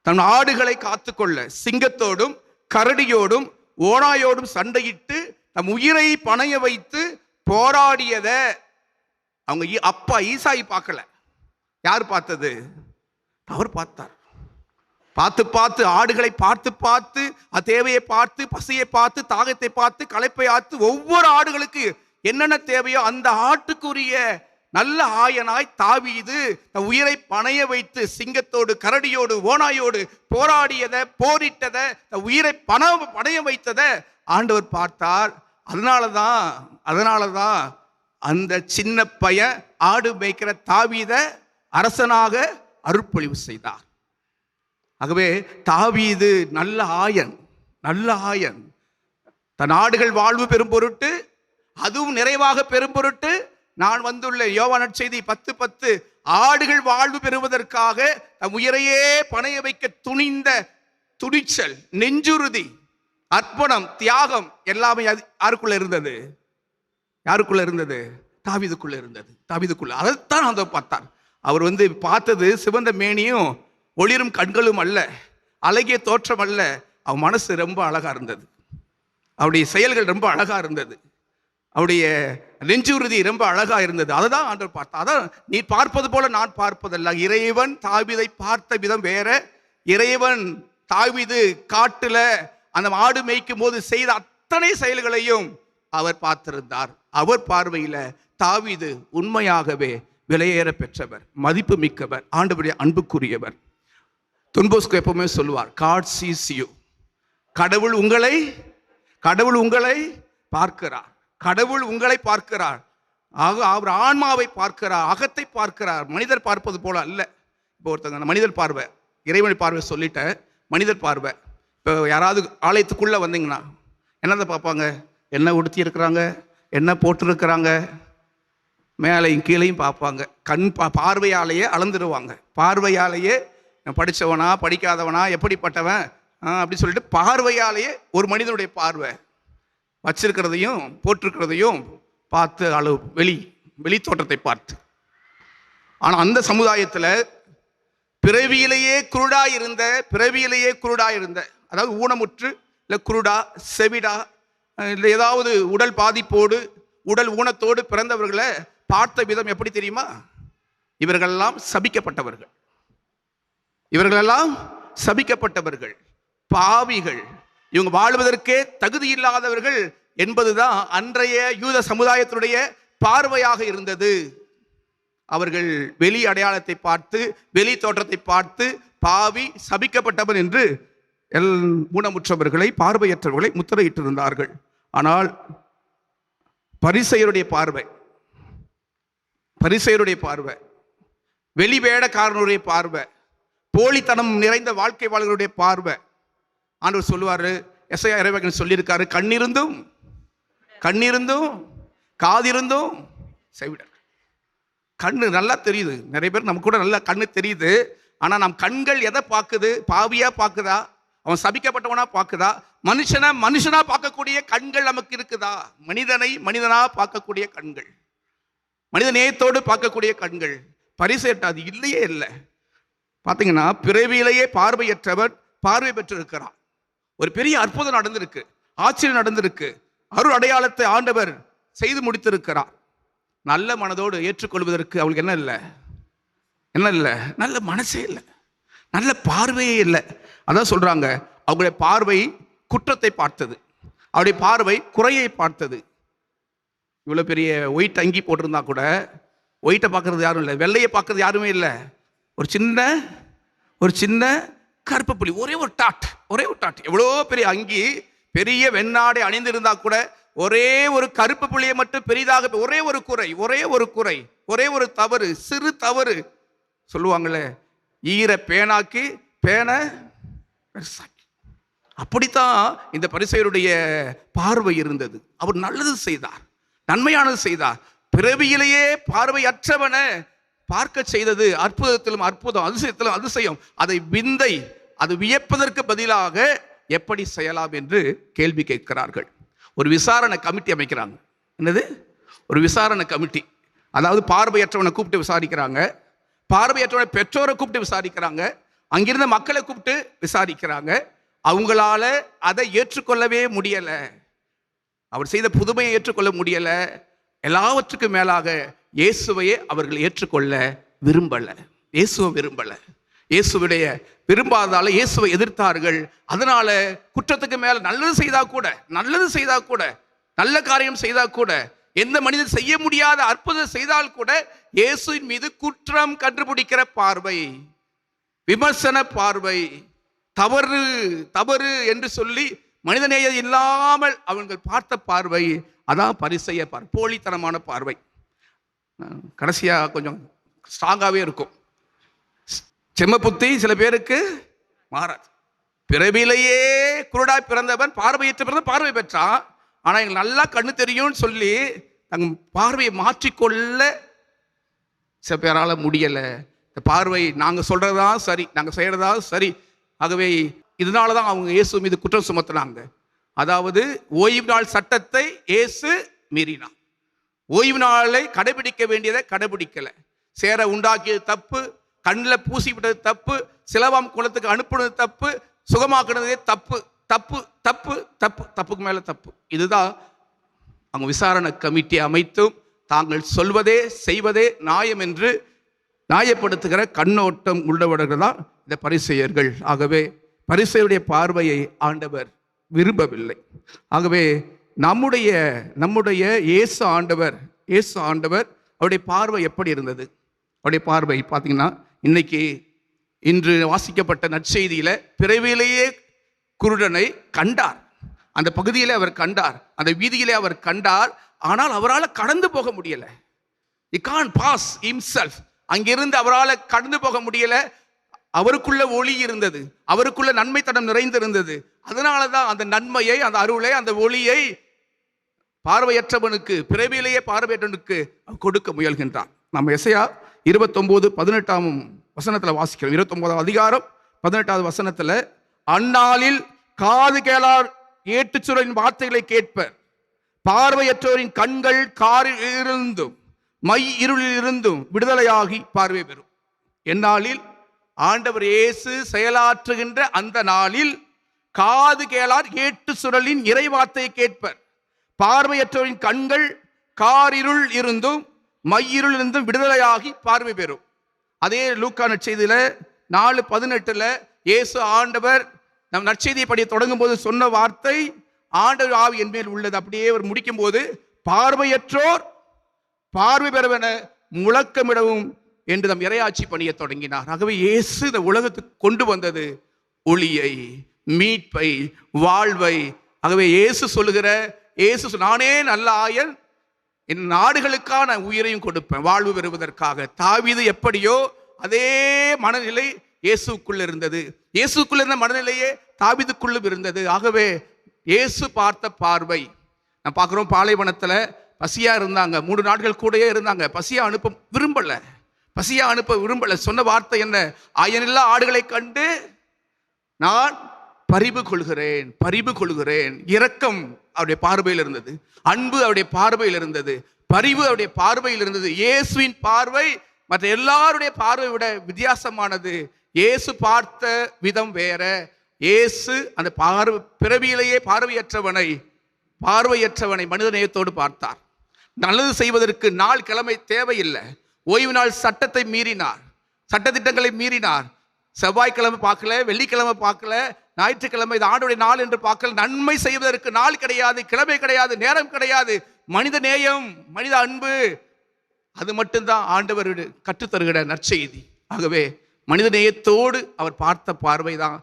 தன் ஆடுகளை காத்துக்கொள்ள சிங்கத்தோடும் கரடியோடும் ஓனாயோடும் சண்டையிட்டு தம் உயிரை பணைய வைத்து போராடியத அவங்க அப்பா ஈசாய் பார்க்கல. யார் பார்த்தது? அவர் பார்த்தார். பார்த்து ஆடுகளை பார்த்து தேவையை பார்த்து, பசியை பார்த்து, தாகத்தை பார்த்து, களைப்பை ஆத்து, ஒவ்வொரு ஆடுகளுக்கு என்னென்ன தேவையோ அந்த ஆட்டுக்குரிய நல்ல ஆயனாய் தாவீது தன் உயிரை பணைய வைத்து சிங்கத்தோடு கரடியோடு ஓனாயோடு போரிட்டத தன் உயிரை பணைய வைத்தத ஆண்டவர் பார்த்தார். அதனாலதான் அந்த சின்ன பையன் ஆடு மேய்க்கிற தாவீத அரசனாக அருட்பொழிவு செய்தார். ஆகவே தாவீது நல்ல ஆயன் தன் ஆடுகள் வாழ்வு பெறும் பொருட்டு, அதுவும் நிறைவாக பெறும் பொருட்டு நான் வந்துள்ள யோவான் நற்செய்தி 10:10 ஆடுகள் வாழ்வு பெறுவதற்காக தம் உயிரையே பணைய வைக்க துணிந்த துணிச்சல், நெஞ்சுறுதி, அர்ப்பணம், தியாகம் எல்லாமே யாருக்குள்ள இருந்தது? தாவீதுக்குள்ள இருந்தது. அதைத்தான் அந்த பார்த்தார். அவர் பார்த்தது சிவந்த மேனியும் ஒளிரும் கண்களும் அல்ல, அழகிய தோற்றம் அல்ல, அவன் மனசு ரொம்ப அழகா இருந்தது, அவருடைய செயல்கள் ரொம்ப அழகா இருந்தது, அவருடைய நெஞ்சுறுதி ரொம்ப அழகா இருந்தது. அதான் ஆண்டவர் பார்த்தா. அதான் நீ பார்ப்பது போல நான் பார்ப்பதல்ல. இறைவன் தாவீதை பார்த்த விதம் வேற. இறைவன் தாவீது காட்டுல அந்த ஆடு மேய்க்கும் போது செய்த அத்தனை செயல்களையும் அவர் பார்த்திருந்தார். அவர் பார்வையில தாவீது உண்மையாகவே விலையேற பெற்றவர், மதிப்பு மிக்கவர், ஆண்டவருடைய அன்புக்குரியவர். தொன்போஸ்கோ எப்பவுமே சொல்லுவார், God sees you. கடவுள் உங்களை பார்க்கிறார். கடவுள் உங்களை பார்க்கிறார். அவர் ஆன்மாவை பார்க்கிறார், அகத்தை பார்க்கிறார். மனிதர் பார்ப்பது போல அல்ல. இப்போ ஒருத்தங்க மனிதர் பார்வை, இறைவனை பார்வை சொல்லிட்ட மனிதர் பார்வை. இப்போ யாராவது ஆலயத்துக்குள்ள வந்தீங்கன்னா என்னதை பார்ப்பாங்க? என்ன உடுத்தி இருக்கிறாங்க, என்ன போட்டிருக்கிறாங்க, மேலையும் கீழையும் பார்ப்பாங்க. பார்வையாலேயே அளந்துடுவாங்க. பார்வையாலேயே படித்தவனா படிக்காதவனா எப்படிப்பட்டவன் அப்படி சொல்லிட்டு பார்வையாலேயே ஒரு மனிதனுடைய பார்வை வச்சிருக்கிறதையும் போட்டிருக்கிறதையும் பார்த்து அளவு வெளி தோற்றத்தை பார்த்து. ஆனால் அந்த சமுதாயத்தில் பிறவியிலேயே குருடா இருந்த அதாவது ஊனமுற்று இல்லை குருடா செவிடா இல்லை ஏதாவது உடல் பாதிப்போடு உடல் ஊனத்தோடு பிறந்தவர்களை பார்த்த விதம் எப்படி தெரியுமா? இவர்களெல்லாம் சபிக்கப்பட்டவர்கள், பாவிகள், இவங்க வாழ்வதற்கே தகுதி இல்லாதவர்கள் என்பதுதான் அன்றைய யூத சமுதாயத்தினுடைய பார்வையாக இருந்தது. அவர்கள் வெளி அடையாளத்தை பார்த்து, வெளி தோற்றத்தை பார்த்து பாவி, சபிக்கப்பட்டவர் என்று ஊனமுற்றவர்களை, பார்வையற்றவர்களை முத்திரையிட்டிருந்தார்கள். ஆனால் பரிசேயருடைய பார்வை, வெளிவேடக்காரனுடைய பார்வை, போலித்தனம் நிறைந்த வாழ்க்கை வாழ்களுடைய பார்வை. ஆண்டவர் சொல்லுவாரு, எசையா இறைவாக்கினர் சொல்லியிருக்காரு, கண்ணிருந்தும் காதிருந்தும் செவிட. கண்ணு நல்லா தெரியுது, நிறைய பேர் நமக்கு கூட நல்லா கண்ணு தெரியுது. ஆனா நம் கண்கள் எதை பார்க்குது? பாவியா பார்க்குதா? அவன் சபிக்கப்பட்டவனா பார்க்குதா? மனுஷனா பார்க்கக்கூடிய கண்கள் நமக்கு இருக்குதா? மனிதனா பார்க்கக்கூடிய கண்கள், மனித நேயத்தோடு பார்க்கக்கூடிய கண்கள். பரிசேட்ட அது இல்லை. பார்த்தீங்கன்னா பிறவியிலேயே பார்வையற்றவர் பார்வை பெற்றிருக்கிறார். ஒரு பெரிய அற்புதம் நடந்திருக்கு, ஆச்சரியம் நடந்திருக்கு, அருள் அடையாளத்தை ஆண்டவர் செய்து முடித்திருக்கிறார். நல்ல மனதோடு ஏற்றுக்கொள்வதற்கு அவளுக்கு என்ன இல்லை, நல்ல மனசே இல்லை, நல்ல பார்வையே இல்லை. அதான் சொல்றாங்க, அவங்களுடைய பார்வை குற்றத்தை பார்த்தது, அவருடைய பார்வை குறையை பார்த்தது. இவ்வளோ பெரிய ஒயிட் அங்கி போட்டிருந்தா கூட ஒயிட்டை பார்க்கறது யாரும் இல்லை, வெள்ளையை பார்க்கறது யாருமே இல்லை. ஒரு சின்ன கருப்பு புள்ளி, ஒரே ஒரு டாட். எவ்வளோ பெரிய அங்கி, பெரிய வெண்ணாடை அணிந்திருந்தா கூட ஒரே ஒரு கருப்பு புள்ளியை மட்டும் பெரிதாக, ஒரே ஒரு குறை, ஒரே ஒரு தவறு, சிறு தவறு. சொல்லுவாங்களே, ஈர பேனாக்கி பேனை பெருசாக்கி. அப்படித்தான் இந்த பரிசேயருடைய பார்வை இருந்தது. அவர் நல்லது செய்தார், நன்மையானது செய்தார். பிறவியிலேயே பார்வையற்றவனை பார்க்க செய்தது அற்புதத்திலும் அற்புதம், அதிசயத்திலும் அதிசயம். அதை விந்தை, அது வியப்பதற்கு பதிலாக எப்படி செய்யலாம் என்று கேள்வி கேட்கிறார்கள். ஒரு விசாரணை கமிட்டி அமைக்கிறாங்க. என்னது? ஒரு விசாரணை கமிட்டி. அதாவது பார்வையற்றவனை கூப்பிட்டு விசாரிக்கிறாங்க, பார்வையற்றவனை பெற்றோரை கூப்பிட்டு விசாரிக்கிறாங்க, அங்கிருந்த மக்களை கூப்பிட்டு விசாரிக்கிறாங்க. அவங்களால அதை ஏற்றுக்கொள்ளவே முடியல, அவர் செய்த புதுமையை ஏற்றுக்கொள்ள முடியல. எல்லாவற்றுக்கும் மேலாக இயேசுவையே அவர்கள் ஏற்றுக்கொள்ள விரும்பல. இயேசுவுடைய விரும்பாததால இயேசுவை எதிர்த்தார்கள். அதனால குற்றத்துக்கு மேல நல்லது செய்தா கூட, நல்ல காரியம் செய்தா கூட, எந்த மனிதன் செய்ய முடியாத அற்புதம் செய்தால் கூட இயேசுவின் மீது குற்றம் கண்டுபிடிக்கிற பார்வை, விமர்சன பார்வை, தவறு என்று சொல்லி மனிதநேயம் இல்லாமல் அவர்கள் பார்த்த பார்வை, அதான் பரிசேய பார்வை, போலித்தனமான பார்வை. கடைசியா கொஞ்சம் ஸ்ட்ராங்காகவே இருக்கும். செம்ம புத்தி சில பேருக்கு மாறாது. பிறவிலேயே குருடாய் பிறந்தவன் பார்வையற்ற பிறந்த பார்வை பெற்றான். ஆனால் எங்களுக்கு நல்லா கண்ணு தெரியும்னு சொல்லி தங்க பார்வையை மாற்றிக்கொள்ள சில பேரால் முடியலை. இந்த பார்வை நாங்கள் சொல்றதா சரி, நாங்கள் செய்யறதா சரி. ஆகவே இதனால தான் அவங்க இயேசு மீது குற்றம் சுமத்தினாங்க. அதாவது ஓய்வு நாள் சட்டத்தை இயேசு மீறினான். ஓய்வு நாளை கடைபிடிக்க வேண்டியதை கடைபிடிக்கலை. சேர உண்டாக்கியது தப்பு, கண்ணில் பூசி விட்டது தப்பு, சிலவாம் குளத்துக்கு அனுப்புனது தப்பு, சுகமாக்குனதே தப்பு, தப்புக்கு மேலே தப்பு. இதுதான் அவங்க விசாரணை கமிட்டி அமைத்தும் தாங்கள் சொல்வதே செய்வதே நியாயம் என்று நியாயப்படுத்துகிற கண்ணோட்டம் உள்ளவர்கள் தான் இந்த பரிசேயர்கள். ஆகவே பரிசேயருடைய பார்வையை ஆண்டவர் விரும்பவில்லை. ஆகவே நம்முடைய இயேசு ஆண்டவர் அவருடைய பார்வை எப்படி இருந்தது? அவருடைய பார்வை பார்த்தீங்கன்னா, இன்று வாசிக்கப்பட்ட நற்செய்தியில பிறவிலேயே குருடனை கண்டார். அந்த பகுதியிலே அவர் கண்டார், அந்த வீதியிலே அவர் கண்டார். ஆனால் அவரால் கடந்து போக முடியல. He can't pass himself. அங்கிருந்து அவரால் கடந்து போக முடியல. அவருக்குள்ள ஒளி இருந்தது, அவருக்குள்ள நன்மை தடம் நிறைந்திருந்தது. அதனால தான் அந்த நன்மையை, அந்த அருளை, அந்த ஒளியை பார்வையற்றவனுக்கு, பிறவியிலேயே பார்வையற்றவனுக்கு கொடுக்க முயல்கின்றான். நம்ம எசையா 29:18 வசனத்துல வாசிக்கிறோம். 29ஆம் அதிகாரம் 18வது வசனத்துல, அந்நாளில் காது கேளார் ஏட்டுச்சுரலின் வார்த்தைகளை கேட்பர், பார்வையற்றோரின் கண்கள் காரில் இருந்தும் மை இருளில் இருந்தும் விடுதலையாகி பார்வை பெறும். எந்நாளில்? ஆண்டவர் இயேசு செயலாற்றுகின்ற அந்த நாளில் காது கேளார் ஏட்டு சுரலின் இறைவார்த்தையை கேட்பர், பார்வையற்றோரின் கண்கள் காரிருள் இருந்தும் மையிருள் இருந்தும் விடுதலையாகி பார்வை பெறும். அதே லூக்கா நற்செய்தியில 4:18 இயேசு ஆண்டவர் நம் நற்செய்தியை படிய தொடங்கும் போது சொன்ன வார்த்தை, ஆண்டவர் ஆவி என் மேல் உள்ளது. அப்படியே அவர் முடிக்கும் போது, பார்வையற்றோர் பார்வை பெறவென முழக்கமிடவும் என்று நம் இறையாட்சி பணியை தொடங்கினார். ஆகவே இயேசு இந்த உலகத்துக்கு கொண்டு வந்தது ஒளியை, மீட்பை, வாழ்வை. ஆகவே இயேசு நானே நல்ல ஆயன், என் நாடுகளுக்கான உயிரையும் கொடுப்பேன் வாழ்வு பெறுவதற்காக. தாவீது எப்படியோ அதே மனநிலை இயேசுக்குள்ள இருந்தது. இயேசுக்குள்ள இருந்த மனநிலையே தாவீதுக்குள்ளும் இருந்தது. ஆகவே இயேசு பார்த்த பார்வை நான் பார்க்கிறோம். பாலைவனத்துல பசியா இருந்தாங்க, 3 நாட்கள் கூடயே இருந்தாங்க. பசியா அனுப்ப விரும்பல. சொன்ன வார்த்தை என்ன? ஆயனில்லா ஆடுகளை கண்டு நான் பரிவு கொள்கிறேன். இரக்கம் அவருடைய பார்வையில் இருந்தது, அன்பு அவருடைய பார்வையில் இருந்தது, பரிவு அவருடைய பார்வையில் இருந்தது. இயேசுவின் பார்வை மற்ற எல்லாருடைய பார்வை விட வித்தியாசமானது. இயேசு பார்த்த விதம் வேற, இயேசு அந்த பிறவியிலேயே பார்வையற்றவனை மனித நேயத்தோடு பார்த்தார். நல்லது செய்வதற்கு நாள் கிழமை தேவையில்லை. ஓய்வு நாள் சட்டத்தை மீறினார், சட்டத்திட்டங்களை மீறினார். செவ்வாய்க்கிழமை பார்க்கல, வெள்ளிக்கிழமை பார்க்கல, ஞாயிற்றுக்கிழமை இது ஆண்டுடைய நாள் என்று பார்க்கல. நன்மை செய்வதற்கு நாள் கிடையாது, கிழமை கிடையாது, நேரம் கிடையாது. மனித நேயம், மனித அன்பு, அது மட்டும்தான் ஆண்டவர் கற்றுத்தருகிற நற்செய்தி. ஆகவே மனித நேயத்தோடு அவர் பார்த்த பார்வை தான்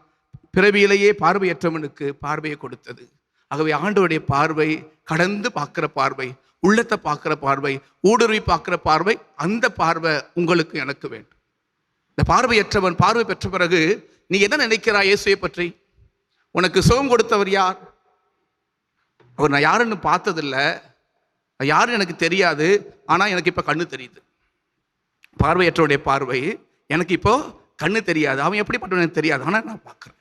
பிறவியிலேயே பார்வையற்றவனுக்கு பார்வையை கொடுத்தது. ஆகவே ஆண்டவருடைய பார்வை கடந்து பார்க்கிற பார்வை, உள்ளத்தை பார்க்கிற பார்வை, ஊடுருவி பார்க்கிற பார்வை, அந்த பார்வை உங்களுக்கு எனக்கு வேண்டும். இந்த பார்வையற்றவன் பார்வை பெற்ற பிறகு நீ என்ன நினைக்கிறாய் இயேசுவை பற்றி? உனக்கு சுகம் கொடுத்தவர் யார்? அவர் நான் யாருன்னு பார்த்ததில்லை, யாருன்னு எனக்கு தெரியாது, ஆனால் எனக்கு இப்போ கண்ணு தெரியுது. பார்வையற்றவனுடைய பார்வை, எனக்கு இப்போ கண்ணு தெரியாது, அவன் எப்படிப்பட்டவன் எனக்கு தெரியாது, ஆனால் நான் பார்க்குறேன்.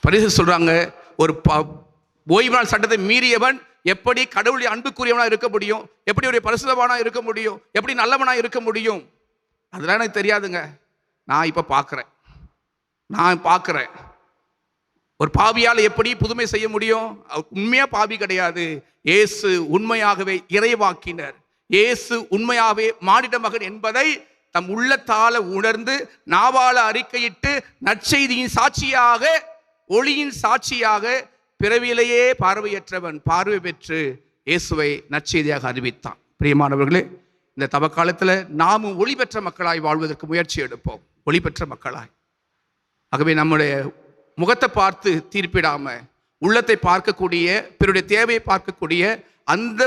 பரிசு சொல்றாங்க, ஒரு ஓய்வு நாள் சட்டத்தை மீறியவன் எப்படி கடவுளுடைய அன்புக்குரியவனா இருக்க முடியும்? எப்படி ஒரு பரிசுத்தவானா இருக்க முடியும்? எப்படி நல்லவனா இருக்க முடியும்? அதெல்லாம் எனக்கு தெரியாதுங்க. நான் இப்போ பார்க்குறேன். ஒரு பாவியால் எப்படி புதுமை செய்ய முடியும்? உண்மையா பாவி கிடையாது. இயேசு உண்மையாகவே இறைவாக்கினர், இயேசு உண்மையாகவே மானிட மகன் என்பதை தம் உள்ளத்தால உணர்ந்து நாவால அறிக்கையிட்டு நற்செய்தியின் சாட்சியாக, ஒளியின் சாட்சியாக பிறவியிலேயே பார்வையற்றவன் பார்வை பெற்று இயேசுவை நற்செய்தியாக அறிவித்தான். பிரியமானவர்களே, இந்த தவக்காலத்தில் நாமும் ஒளி பெற்ற மக்களாய் வாழ்வதற்கு முயற்சி எடுப்போம். ஒளி பெற்ற மக்களாய். ஆகவே நம்முடைய முகத்தை பார்த்து தீர்ப்பிடாம உள்ளத்தை பார்க்கக்கூடிய, பிறருடைய தேவையை பார்க்கக்கூடிய அந்த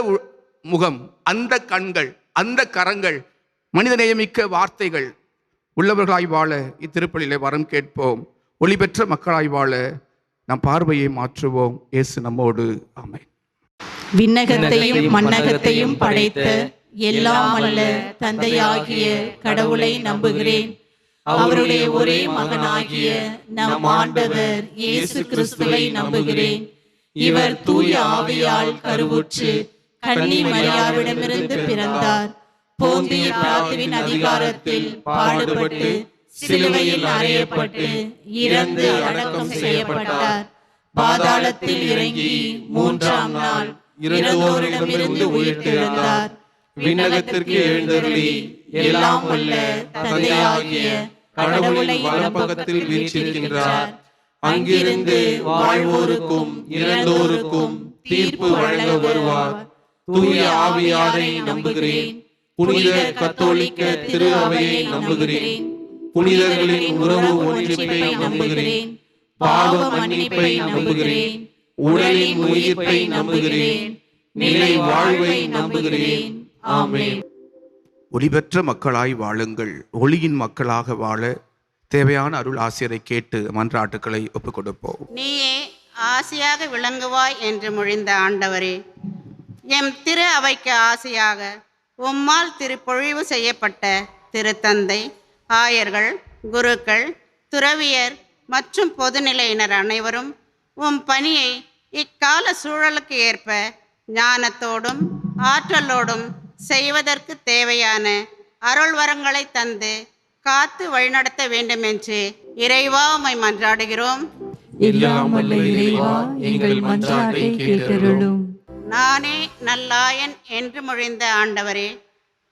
முகம், அந்த கண்கள், அந்த கரங்கள், மனிதநேயமிக்க வார்த்தைகள் உள்ளவர்களாய் வாழ இத்திருப்பலிலே வரம் கேட்போம். ஒளி பெற்ற மக்களாய் வாழ நம் பார்வையை மாற்றுவோம். இயேசு நம்மோடு. ஆமென். விண்ணகத்தையும் மண்ணகத்தையும் படைத்த எல்லாம் அல்ல தந்தையாகிய கடவுளை நம்புகிறேன். அவருடைய ஒரே மகனாகிய நம் ஆண்டவர் இயேசு கிறிஸ்துவை நம்புகிறேன். இவர் தூய ஆவியால் கருவுற்று கன்னி மரியாவிடமிருந்து பிறந்தார். போந்திய பிலாத்துவின் அதிகாரத்தில் பாடுபட்டு சிலுவையில் அறையப்பட்டு இறந்து அடக்கம் செய்யப்பட்டார். பாதாளத்தில் இறங்கி மூன்றாம் நாள் இறந்தோரிடமிருந்து உயிர்த்தெழுந்தார். விண்ணகத்திற்கு எழுந்தருளி எல்லாம் வல்ல தந்தையாகிய கடவுளை வலப்பக்கத்தில் வீற்றிருக்கின்றார். அங்கிருந்து வாழ்வோருக்கும் இறந்தோருக்கும் தீர்ப்பு வழங்க வருவார். தூய ஆவியாரை நம்புகிறேன். புனித கத்தோலிக்க திரு அவையை நம்புகிறேன். புனிதர்களின் உறவு ஒன்றிப்பை நம்புகிறேன். பாவ மன்னிப்பை நம்புகிறேன். உடலின் உயிர்ப்பை நம்புகிறேன். நிலை வாழ்வை நம்புகிறேன். ஆமென். ஒளிபெற்ற மக்களாய் வாழுங்கள். ஒளியின் மக்களாக வாழ தேவையான அருள் ஆசிரியரை கேட்டு மன்றாட்டுக்களை ஒப்புக் கொடுப்போம். நீயே ஆசியாக விளங்குவாய் என்று மொழிந்த ஆண்டவரே, எம் திரு அவைக்கு ஆசையாக உம்மால் திருப்பொழிவு செய்யப்பட்ட திருத்தந்தை, ஆயர்கள், குருக்கள், துறவியர் மற்றும் பொதுநிலையினர் அனைவரும் உம் பணியை இக்கால சூழலுக்கு ஏற்ப ஞானத்தோடும் ஆற்றலோடும் செய்வதற்கு தேவையான அருள் வரங்களை தந்து காத்து வழிநடத்த வேண்டும் என்று இறைவா உம்மை மன்றாடுகிறோம். எங்கள் மன்றாட்டை கேட்டருளும். நானே நல்லாயன் என்று மொழிந்த ஆண்டவரே,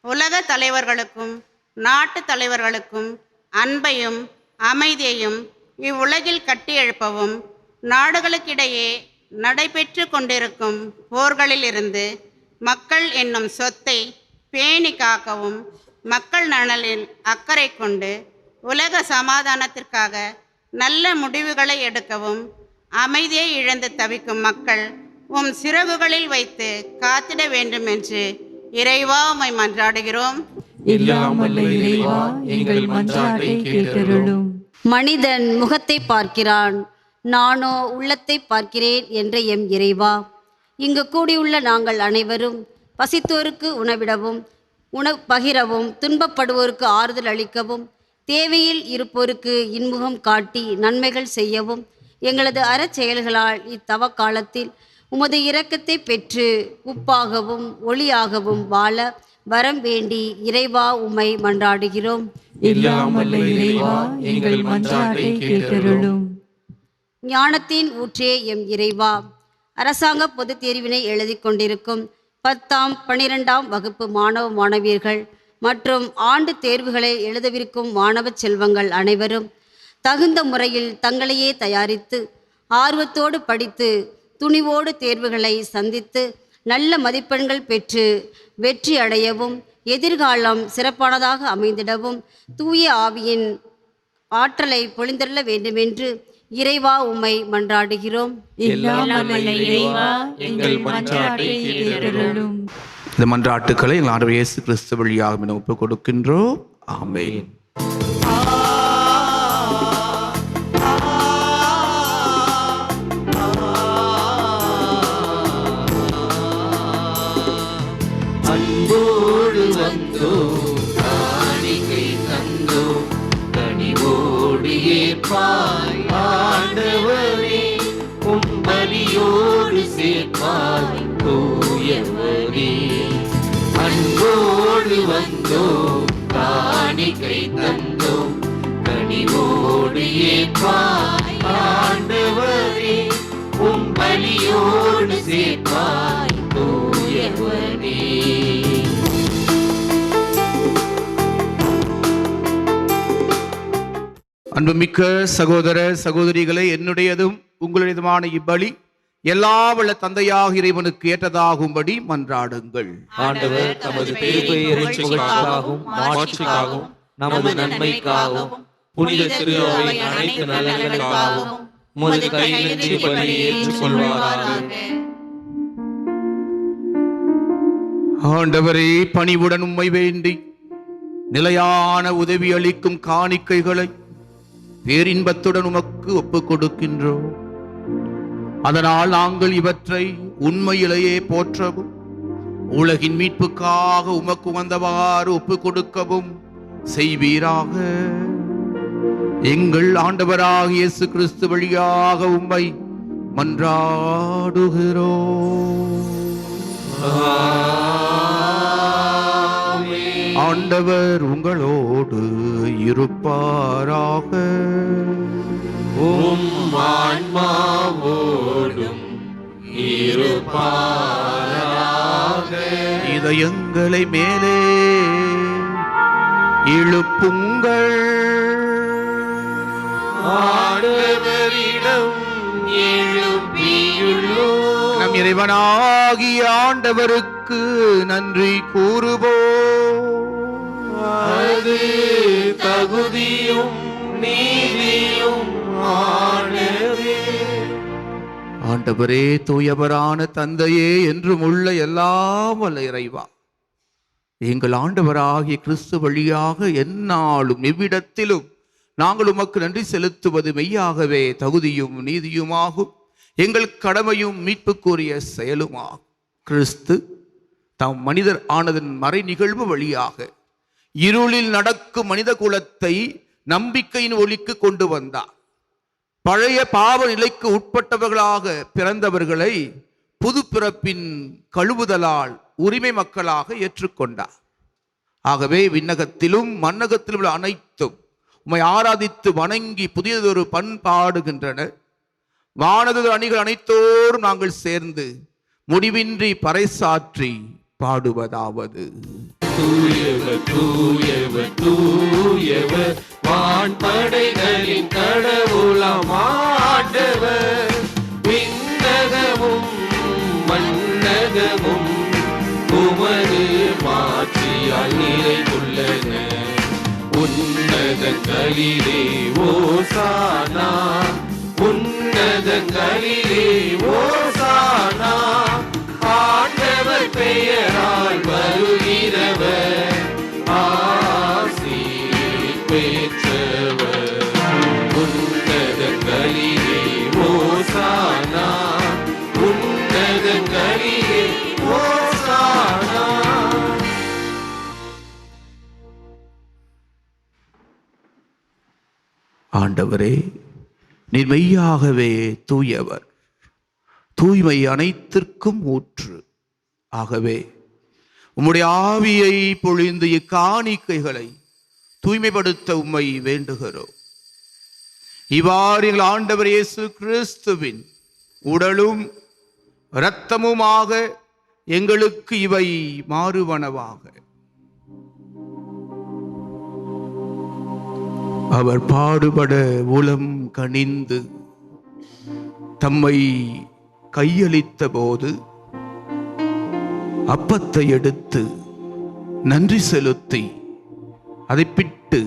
உலக தலைவர்களுக்கும் நாட்டு தலைவர்களுக்கும் அன்பையும் அமைதியையும் இவ்வுலகில் கட்டி எழுப்பவும், நாடுகளுக்கிடையே நடைபெற்று கொண்டிருக்கும் போர்களில் இருந்து மக்கள் என்னும் சொத்தை பேணி காக்கவும், மக்கள் நலனில் அக்கறை கொண்டு உலக சமாதானத்திற்காக நல்ல முடிவுகளை எடுக்கவும், அமைதியை இழந்து தவிக்கும் மக்கள் உம் சிறகுகளில் வைத்து காத்திட வேண்டும் என்று இறைவா உம்மை மன்றாடுகிறோம். எங்கள் மன்றாட்டை கேட்டருளும். மனிதன் முகத்தை பார்க்கிறான், நானோ உள்ளத்தை பார்க்கிறேன் என்ற எம் இறைவா, இங்கு கூடியுள்ள நாங்கள் அனைவரும் பசித்தோருக்கு உணவிடவும், பகிரவும், துன்பப்படுவோருக்கு ஆறுதல் அளிக்கவும், தேவையில் இருப்போருக்கு இன்முகம் காட்டி நன்மைகள் செய்யவும், எங்களது அறச்செயல்களால் இத்தவ காலத்தில் உமது இரக்கத்தை பெற்று உப்பாகவும் ஒளியாகவும் வாழ வரம் வேண்டி இறைவா உம்மை மன்றாடுகிறோம். எல்லாம் வல்ல இறைவா, எங்கள் மன்றாட்டை கேட்டருளும். ஞானத்தின் ஊற்றே எம் இறைவா, அரசாங்க பொதுத் தேர்வினை எழுதி கொண்டிருக்கும் 10ஆம் 12ஆம் வகுப்பு மாணவ மாணவியர்கள் மற்றும் ஆண்டு தேர்வுகளை எழுதவிருக்கும் மாணவ செல்வங்கள் அனைவரும் தகுந்த முறையில் தங்களையே தயாரித்து ஆர்வத்தோடு படித்து துணிவோடு தேர்வுகளை சந்தித்து நல்ல மதிப்பெண்கள் பெற்று வெற்றி அடையவும் எதிர்காலம் சிறப்பானதாக அமைந்திடவும் தூய ஆவியின் ஆற்றலை பொழிந்தருள வேண்டுமென்று இறைவா உம்மை மன்றாடுகிறோம். எல்லாம் வல்ல இறைவா, எங்கள் மன்றாட்டை கேட்டருளும். இந்த மன்றாட்டுக்களை எங்கள் ஆண்டவர் இயேசு கிறிஸ்து வழியாக ஒப்புக் கொடுக்கின்றோம். ஆமென். அன்போடு வந்தோ காணிக்கை தந்தோ கனிவோடு ஏற்பாய் ஆண்டவரே, உம்பலியோடு சேர்ப்பாய் தூயவரே. அன்போடு வந்தோ காணிக்கை தந்தோ கனிவோடு ஏற்பாய் ஆண்டவரே, உம்பலியோடு சேர்ப்பாய் தூயவரே. அன்புமிக்க சகோதர சகோதரிகளை, என்னுடையதும் உங்களுடையதுமான இப்பலி எல்லா வல்ல தந்தையாக இறைவனுக்கு ஏற்றதாகும்படி மன்றாடுங்கள். ஆண்டவர் தமது திருப்பெயரின் புகழ்ச்சிக்காகவும் மாட்சிக்காகவும் நமது நன்மைக்காகவும் புனித திரு அவை அனைத்து நலன்களுக்காகவும் உமது கையிலிருந்து பலியை ஏற்றுக்கொள்வாராக. ஆண்டவரே, பணிவுடன் உம்மை வேண்டி நிலையான உதவி அளிக்கும் காணிக்கைகளை பேரின்பத்துடன் உமக்கு ஒப்புக் கொடுக்கின்றோம். அதனால் நாங்கள் இவற்றை உண்மையிலேயே போற்றவும் உலகின் மீட்புக்காக உமக்கு உகந்தவாறு ஒப்புக் கொடுக்கவும் செய்வீராக. எங்கள் ஆண்டவராகிய இயேசு கிறிஸ்து வழியாக உம்மை மன்றாடுகிறோம். ஆண்டவர் உங்களோடு இருப்பாராக. உம் ஆன்மாவோடும் இருப்பாராக. இதயங்களை மேலே எழுப்புங்கள். ஆண்டவரிடம் எழுப்பியுள்ளோம். நம் இறைவனாகிய ஆண்டவருக்கு நன்றி கூறுவோம். அது தகுதியும் நீதியும் ஆனதே. ஆண்டவரே, தூயவரான தந்தையே, என்றும் உள்ள எல்லாம் வல்ல இறைவா, எங்கள் ஆண்டவராகிய கிறிஸ்து வழியாக எந்நாளும் எவ்விடத்திலும் நாங்கள் உமக்கு நன்றி செலுத்துவது மெய்யாகவே தகுதியும் நீதியுமாகும், எங்கள் கடமையும் மீட்புக்குரிய செயலுமாகும். கிறிஸ்து தாம் மனிதர் ஆனதன் மறை நிகழ்வு வழியாக இருளில் நடக்கும் மனித குலத்தை நம்பிக்கையின் ஒளிக்கு கொண்டு வந்தார். பழைய பாவ நிலைக்கு உட்பட்டவர்களாக பிறந்தவர்களை புது பிறப்பின் கழுவுதலால் உரிமை மக்களாக ஏற்றுக்கொண்டார். ஆகவே விண்ணகத்திலும் மண்ணகத்திலும் உள்ள அனைத்தும் உம்மை ஆராதித்து வணங்கி புதியதொரு பண்பாடுகின்றனர். வானது அணிகள் அனைத்தோரும் நாங்கள் சேர்ந்து முடிவின்றி பறைசாற்றி பாடுவதாவது: தூயவர் தூயவர் தூயவர், வான்படைகளின் கடவுளாம் ஆண்டவர். விண்ணகமும் மண்ணகமும் உமது மாட்சியால் நிறைந்துள்ளன. உன்னதங்களிலே ஓசானா, உன்னதங்களிலே ஓசானா. ஆண்டவர் பெயரால் வருகிறவர் ஆசி பெற்றவர். உன்னதங்களிலே ஓசானா, உன்னதங்களிலே ஓசானா. ஆண்டவரே, நீர் மெய்யாகவே தூயவர், தூய்மை அனைத்திற்கும் ஊற்று. ஆகவே உம்முடைய ஆவியை பொழிந்து இக்காணிக்கைகளை தூய்மைப்படுத்த உம்மை வேண்டுகிறோம். இவ்வாறு எங்கள் ஆண்டவர் இயேசு கிறிஸ்துவின் உடலும் இரத்தமுமாக எங்களுக்கு இவை மாறுவனவாக. அவர் பாடுபட உளம் கனிந்து தம்மை கையளித்த போது அப்பத்தை எடுத்து நன்றி செலுத்தி அதை பிட்டு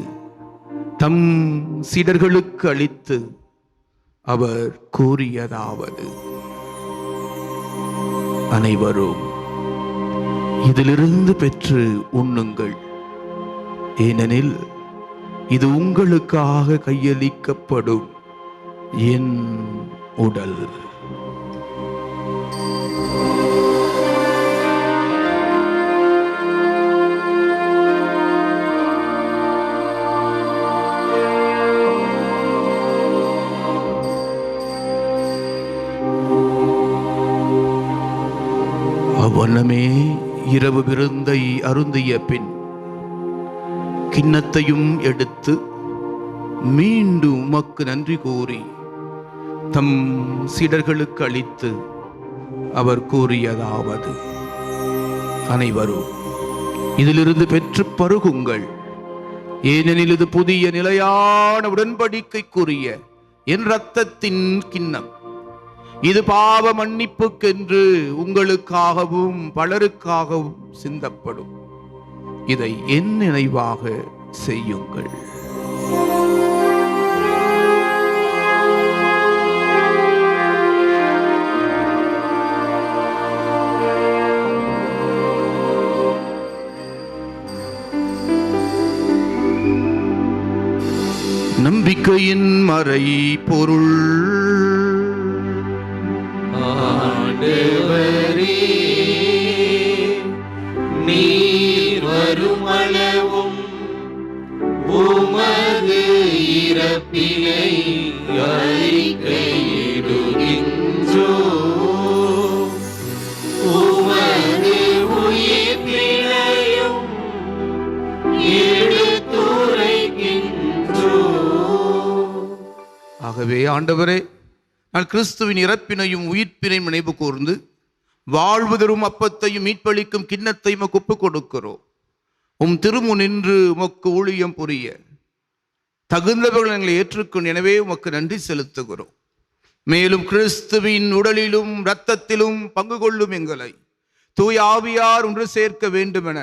தம் சீடர்களுக்கு அளித்து அவர் கூறியதாவது, அனைவரும் இதிலிருந்து பெற்று உண்ணுங்கள், ஏனெனில் இது உங்களுக்காக கையளிக்கப்படும் என் உடல். அவ்வண்ணமே இரவு விருந்தை அருந்திய பின் கிண்ணத்தையும் எடுத்து மீண்டும் உமக்கு நன்றி கூறி தம் சீடர்களுக்கு அளித்து அவர் கூறியதாவது, அனைவரும் இதிலிருந்து பெற்று பருகுங்கள், ஏனெனில் இது புதிய நிலையான உடன்படிக்கைக்குரிய என் இரத்தத்தின் கிண்ணம். இது பாவ மன்னிப்புக்கென்று உங்களுக்காகவும் பலருக்காகவும் சிந்தப்படும். இதை என் நினைவாக செய்யுங்கள். நம்பிக்கையின் மறை பொருள். ஆண்டவரே, நீர் வருமளவும் உமது இறப்பினை அறிக்கையிடுகின்றோம், உமது உயிர்ப்பினையும் எடுத்துரைக்கின்றோம். ஆகவே ஆண்டவரே, நான் கிறிஸ்துவின் இறப்பினையும் உயிர்ப்பினையும் நினைவு கூர்ந்து வாழ்வு தரும் அப்பத்தையும் மீட்பளிக்கும் கிண்ணத்தையும் ஒப்புக் கொடுக்கிறோம். உம் திருமு நின்று உமக்கு ஊழியம் புரிய தகுந்தவர்கள் எங்களை ஏற்றுக்கொண்டு, எனவே உமக்கு நன்றி செலுத்துகிறோம். மேலும் கிறிஸ்துவின் உடலிலும் இரத்தத்திலும் பங்கு கொள்ளும் எங்களை தூய ஆவியார் ஒன்று சேர்க்க வேண்டும் என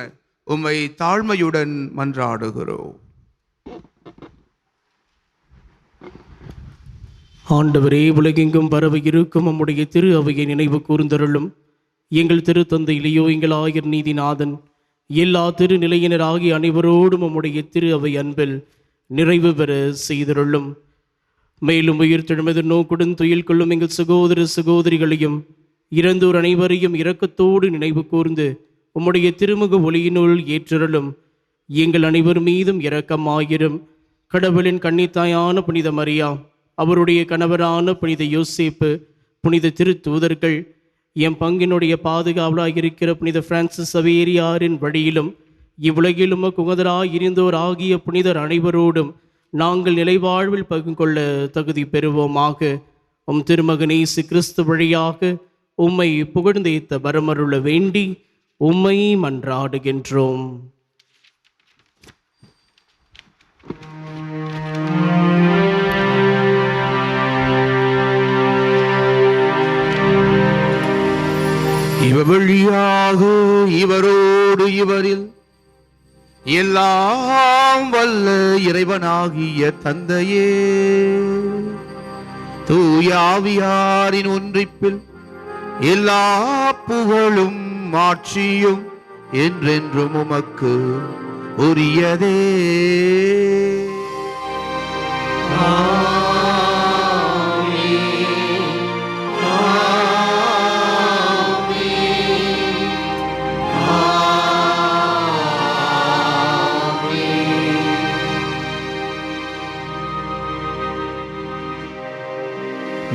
உம்மை தாழ்மையுடன் மன்றாடுகிறோம். ஆண்டவரே, உலகெங்கும் பரவி இருக்கும் நம்முடைய திரு அவையை நினைவு கூர்ந்தருளும். எங்கள் திருத்தந்தை இளையோ, எங்கள் ஆயர் நீதிநாதன், எல்லா திருநிலையினராகிய அனைவரோடும் நம்முடைய திரு அவை அன்பில் நிறைவு பெற செய்தருளும். மேலும் உயிர் தெழுமது நோக்குடன் துயில் கொள்ளும் எங்கள் சகோதர சகோதரிகளையும் இறந்தோர் அனைவரையும் இரக்கத்தோடு நினைவு கூர்ந்து உம்முடைய திருமுக ஒளியினுள் ஏற்றருளும். எங்கள் அனைவர் மீதும் இரக்கமாயிரும். கடவுளின் கன்னித்தாயான புனித மரியா, அவருடைய கணவரான புனித யோசேப்பு, புனித திருத்தூதர்கள், என் பங்கினுடைய பாதுகாவலாயிருக்கிற புனித பிரான்சிஸ் சவேரியாரின் வழியிலும் இவ்வுலகிலும் குகதராய் இருந்தோர் ஆகிய புனிதர் அனைவரோடும் நாங்கள் நிலைவாழ்வில் பங்கு கொள்ள தகுதி பெறுவோமாக. உம் திருமகன் இயேசு கிறிஸ்து வழியாக உம்மை புகழ்ந்தேத்த வரமருள வேண்டி உம்மை மன்றாடுகின்றோம். இவர் வழியாக இவரோடு இவரில் எல்லாம் வல்ல இறைவனாகிய தந்தையே, தூய ஆவியாரின் ஒன்றிப்பில் எல்லா புகழும் மாட்சியும் என்றென்றும் உமக்கு உரியதே.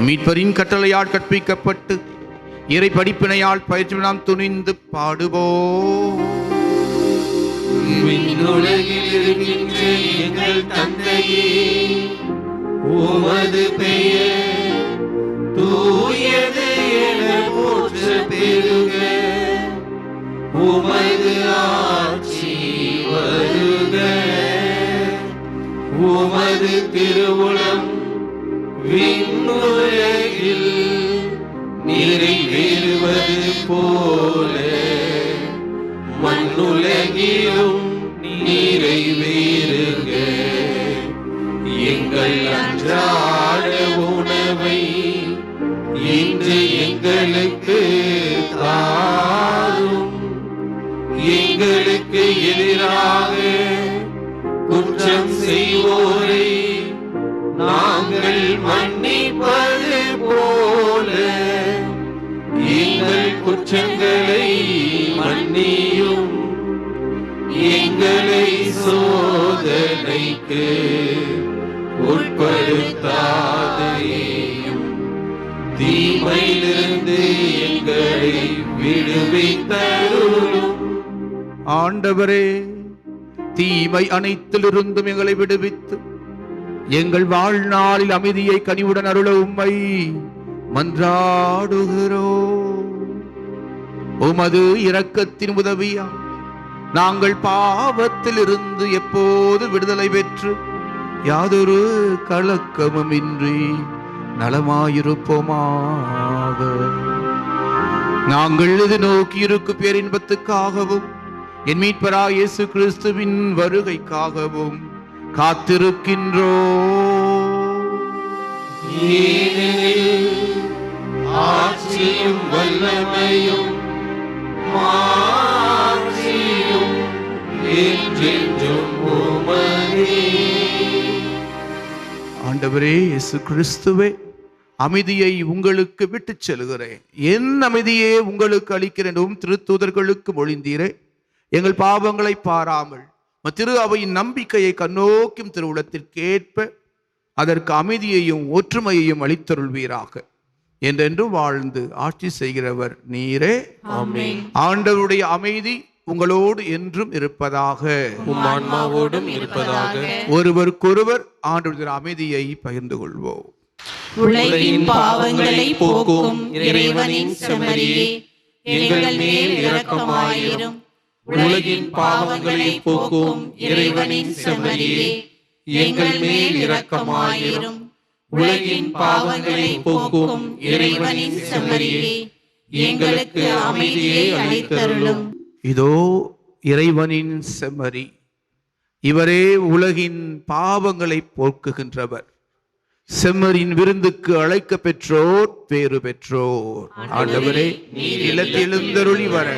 மீட்பரின் கட்டளையால் கற்பிக்கப்பட்டு இறை படிப்பினையால் பயிற்சி நாம் துணிந்து பாடுவோம். விண்ணுலகில் இருக்கின்ற எங்கள் தந்தையே, உமது பெயர் தூயது என போற்ற பெறுக. உமது ஆட்சி வருக. உமது திருவுளம் விண்ணுலகில் நிறைவேறுவது போல மண்ணுலகிலும் நிறைவேறுக. எங்கள் அன்றாட உணவை இன்று எங்களுக்கு தாரும். எங்களுக்கு எதிராக குற்றம் செய்வோரை நாங்கள் மன்னிப்பது போல எங்கள் குற்றங்களை மன்னியும். எங்களை சோதனைக்கு உட்படுத்தாதேயும், தீமையிலிருந்து எங்களை விடுவித்தருளும். ஆண்டவரே, தீமை அனைத்திலிருந்தும் எங்களை விடுவித்து எங்கள் வாழ்நாளில் அமைதியை கனிவுடன் அருள உம்மை மன்றாடுகிறோம். உமது இரக்கத்தின் உதவியா நாங்கள் பாவத்தில் இருந்து எப்போது விடுதலை பெற்று யாதொரு கலக்கமும் இன்றி நலமாயிருப்போமாக. நாங்கள் இது நோக்கி இருக்கும் பேரின்பத்துக்காகவும் என் மீட்பராகிய இயேசு கிறிஸ்துவின் வருகைக்காகவும் காத்திருக்கின்றோம். ஆட்சியும் வல்லமையும் மாட்சியும் என்றென்றும் உமதே. ஆண்டவரே இயேசு கிறிஸ்துவே, அமைதியை உங்களுக்கு விட்டுச் செல்கிறேன், என் அமைதியே உங்களுக்கு அளிக்கிறேன் திருத்தூதர்களுக்கு மொழிந்தீரே. எங்கள் பாவங்களை பாராமல் திரு அவையின் நம்பிக்கையை கண்ணோக்கும் திருவுளத்திற்கேற்ப அதற்கு அமைதியையும் ஒற்றுமையையும் அளித்தருள்வீராக. என்றென்றும் வாழ்ந்து ஆட்சி செய்கிறவர் நீரே. ஆண்டவருடைய அமைதி உங்களோடு என்றும் இருப்பதாக, ஆன்மாவோடும் இருப்பதாக. ஒருவருக்கொருவர் ஆண்டவருடைய அமைதியை பகிர்ந்து கொள்வோம். உலகின் பாவங்களை போக்கும் இறைவனின் செம்மறியே, எங்கள் மேல் இரக்கமாயிரும். உலகின் பாவங்களை போக்கும் இறைவனின் செம்மறியே, எங்கள் மேல் இரக்கமாயிரும். உலகின் பாவங்களை போக்கும் இறைவனின் செம்மறியே, எங்களுக்கு அமைதியை அளித்தருளும். இதோ இறைவனின் செம்மறி, இவரே உலகின் பாவங்களை போக்குகின்றவர். செம்மறியின் விருந்துக்கு அழைக்க பெற்றோர் பேறு பெற்றோர். ஆண்டவரே, நீர் இல்லத்தில் எழுந்தருளி வர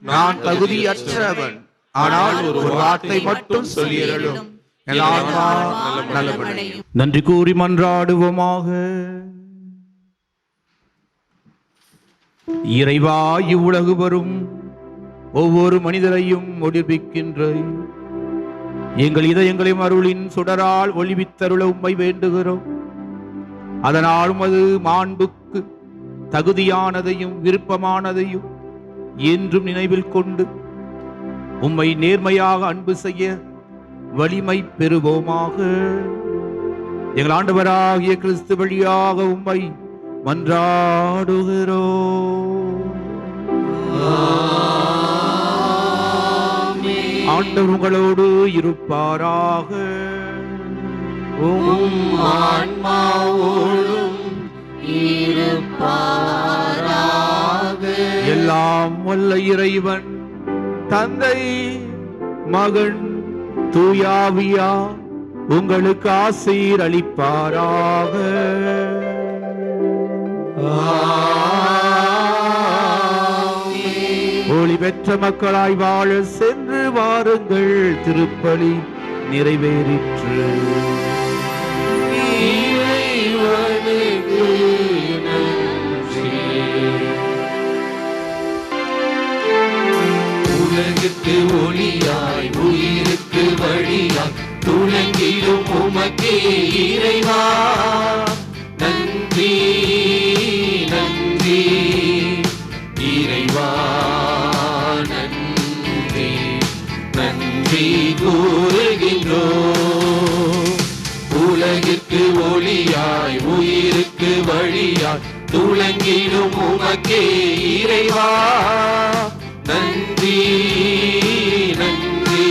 நான் தகுதியற்றவன், ஆனால் ஒரு வார்த்தை மட்டும் சொல்லியருளும், என் ஆன்மா நலமடையும். நன்றி கூறி மன்றாடுவோமாக. இறைவா, இவ்வுலகு வரும் ஒவ்வொரு மனிதரையும் ஒளிர்விக்கின்ற எங்கள் இதயங்களையும் அருளின் சுடரால் ஒளிவித்தருள உம்மை வேண்டுகிறோம். அதனால் உமது மாண்புக்கு தகுதியானதையும் விருப்பமானதையும் என்றும் நினைவில் கொண்டு உம்மை நேர்மையாக அன்பு செய்ய வலிமை பெறுவோமாக. எங்கள் ஆண்டவராகிய கிறிஸ்து வழியாக உம்மை மன்றாடுகிறோம். ஆண்டவர் உங்களோடு இருப்பாராக. எல்லாம் வல்ல இறைவன் தந்தை, மகன், தூயாவியா உங்களுக்கு ஆசீர் அளிப்பாராக. ஒளி பெற்ற மக்களாய் வாழ சென்று வாருங்கள், திருப்பலி நிறைவேறிற்று. உலகுக்கு ஒளியாய் உயிருக்கு வழியாய் துலங்கிடும் உமக்கே இறைவா நன்றி, நன்றி இறைவா நன்றி, நன்றி. நன்றி கூறுகின்றோம். உலகிற்கு ஒளியாய் உயிருக்கு வழியாய் துலங்கிடும் உமக்கே இறைவா நன்றி நன்றி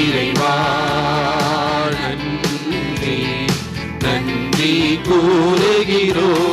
இறைவா நன்றி நன்றி கூறுகிறோம்.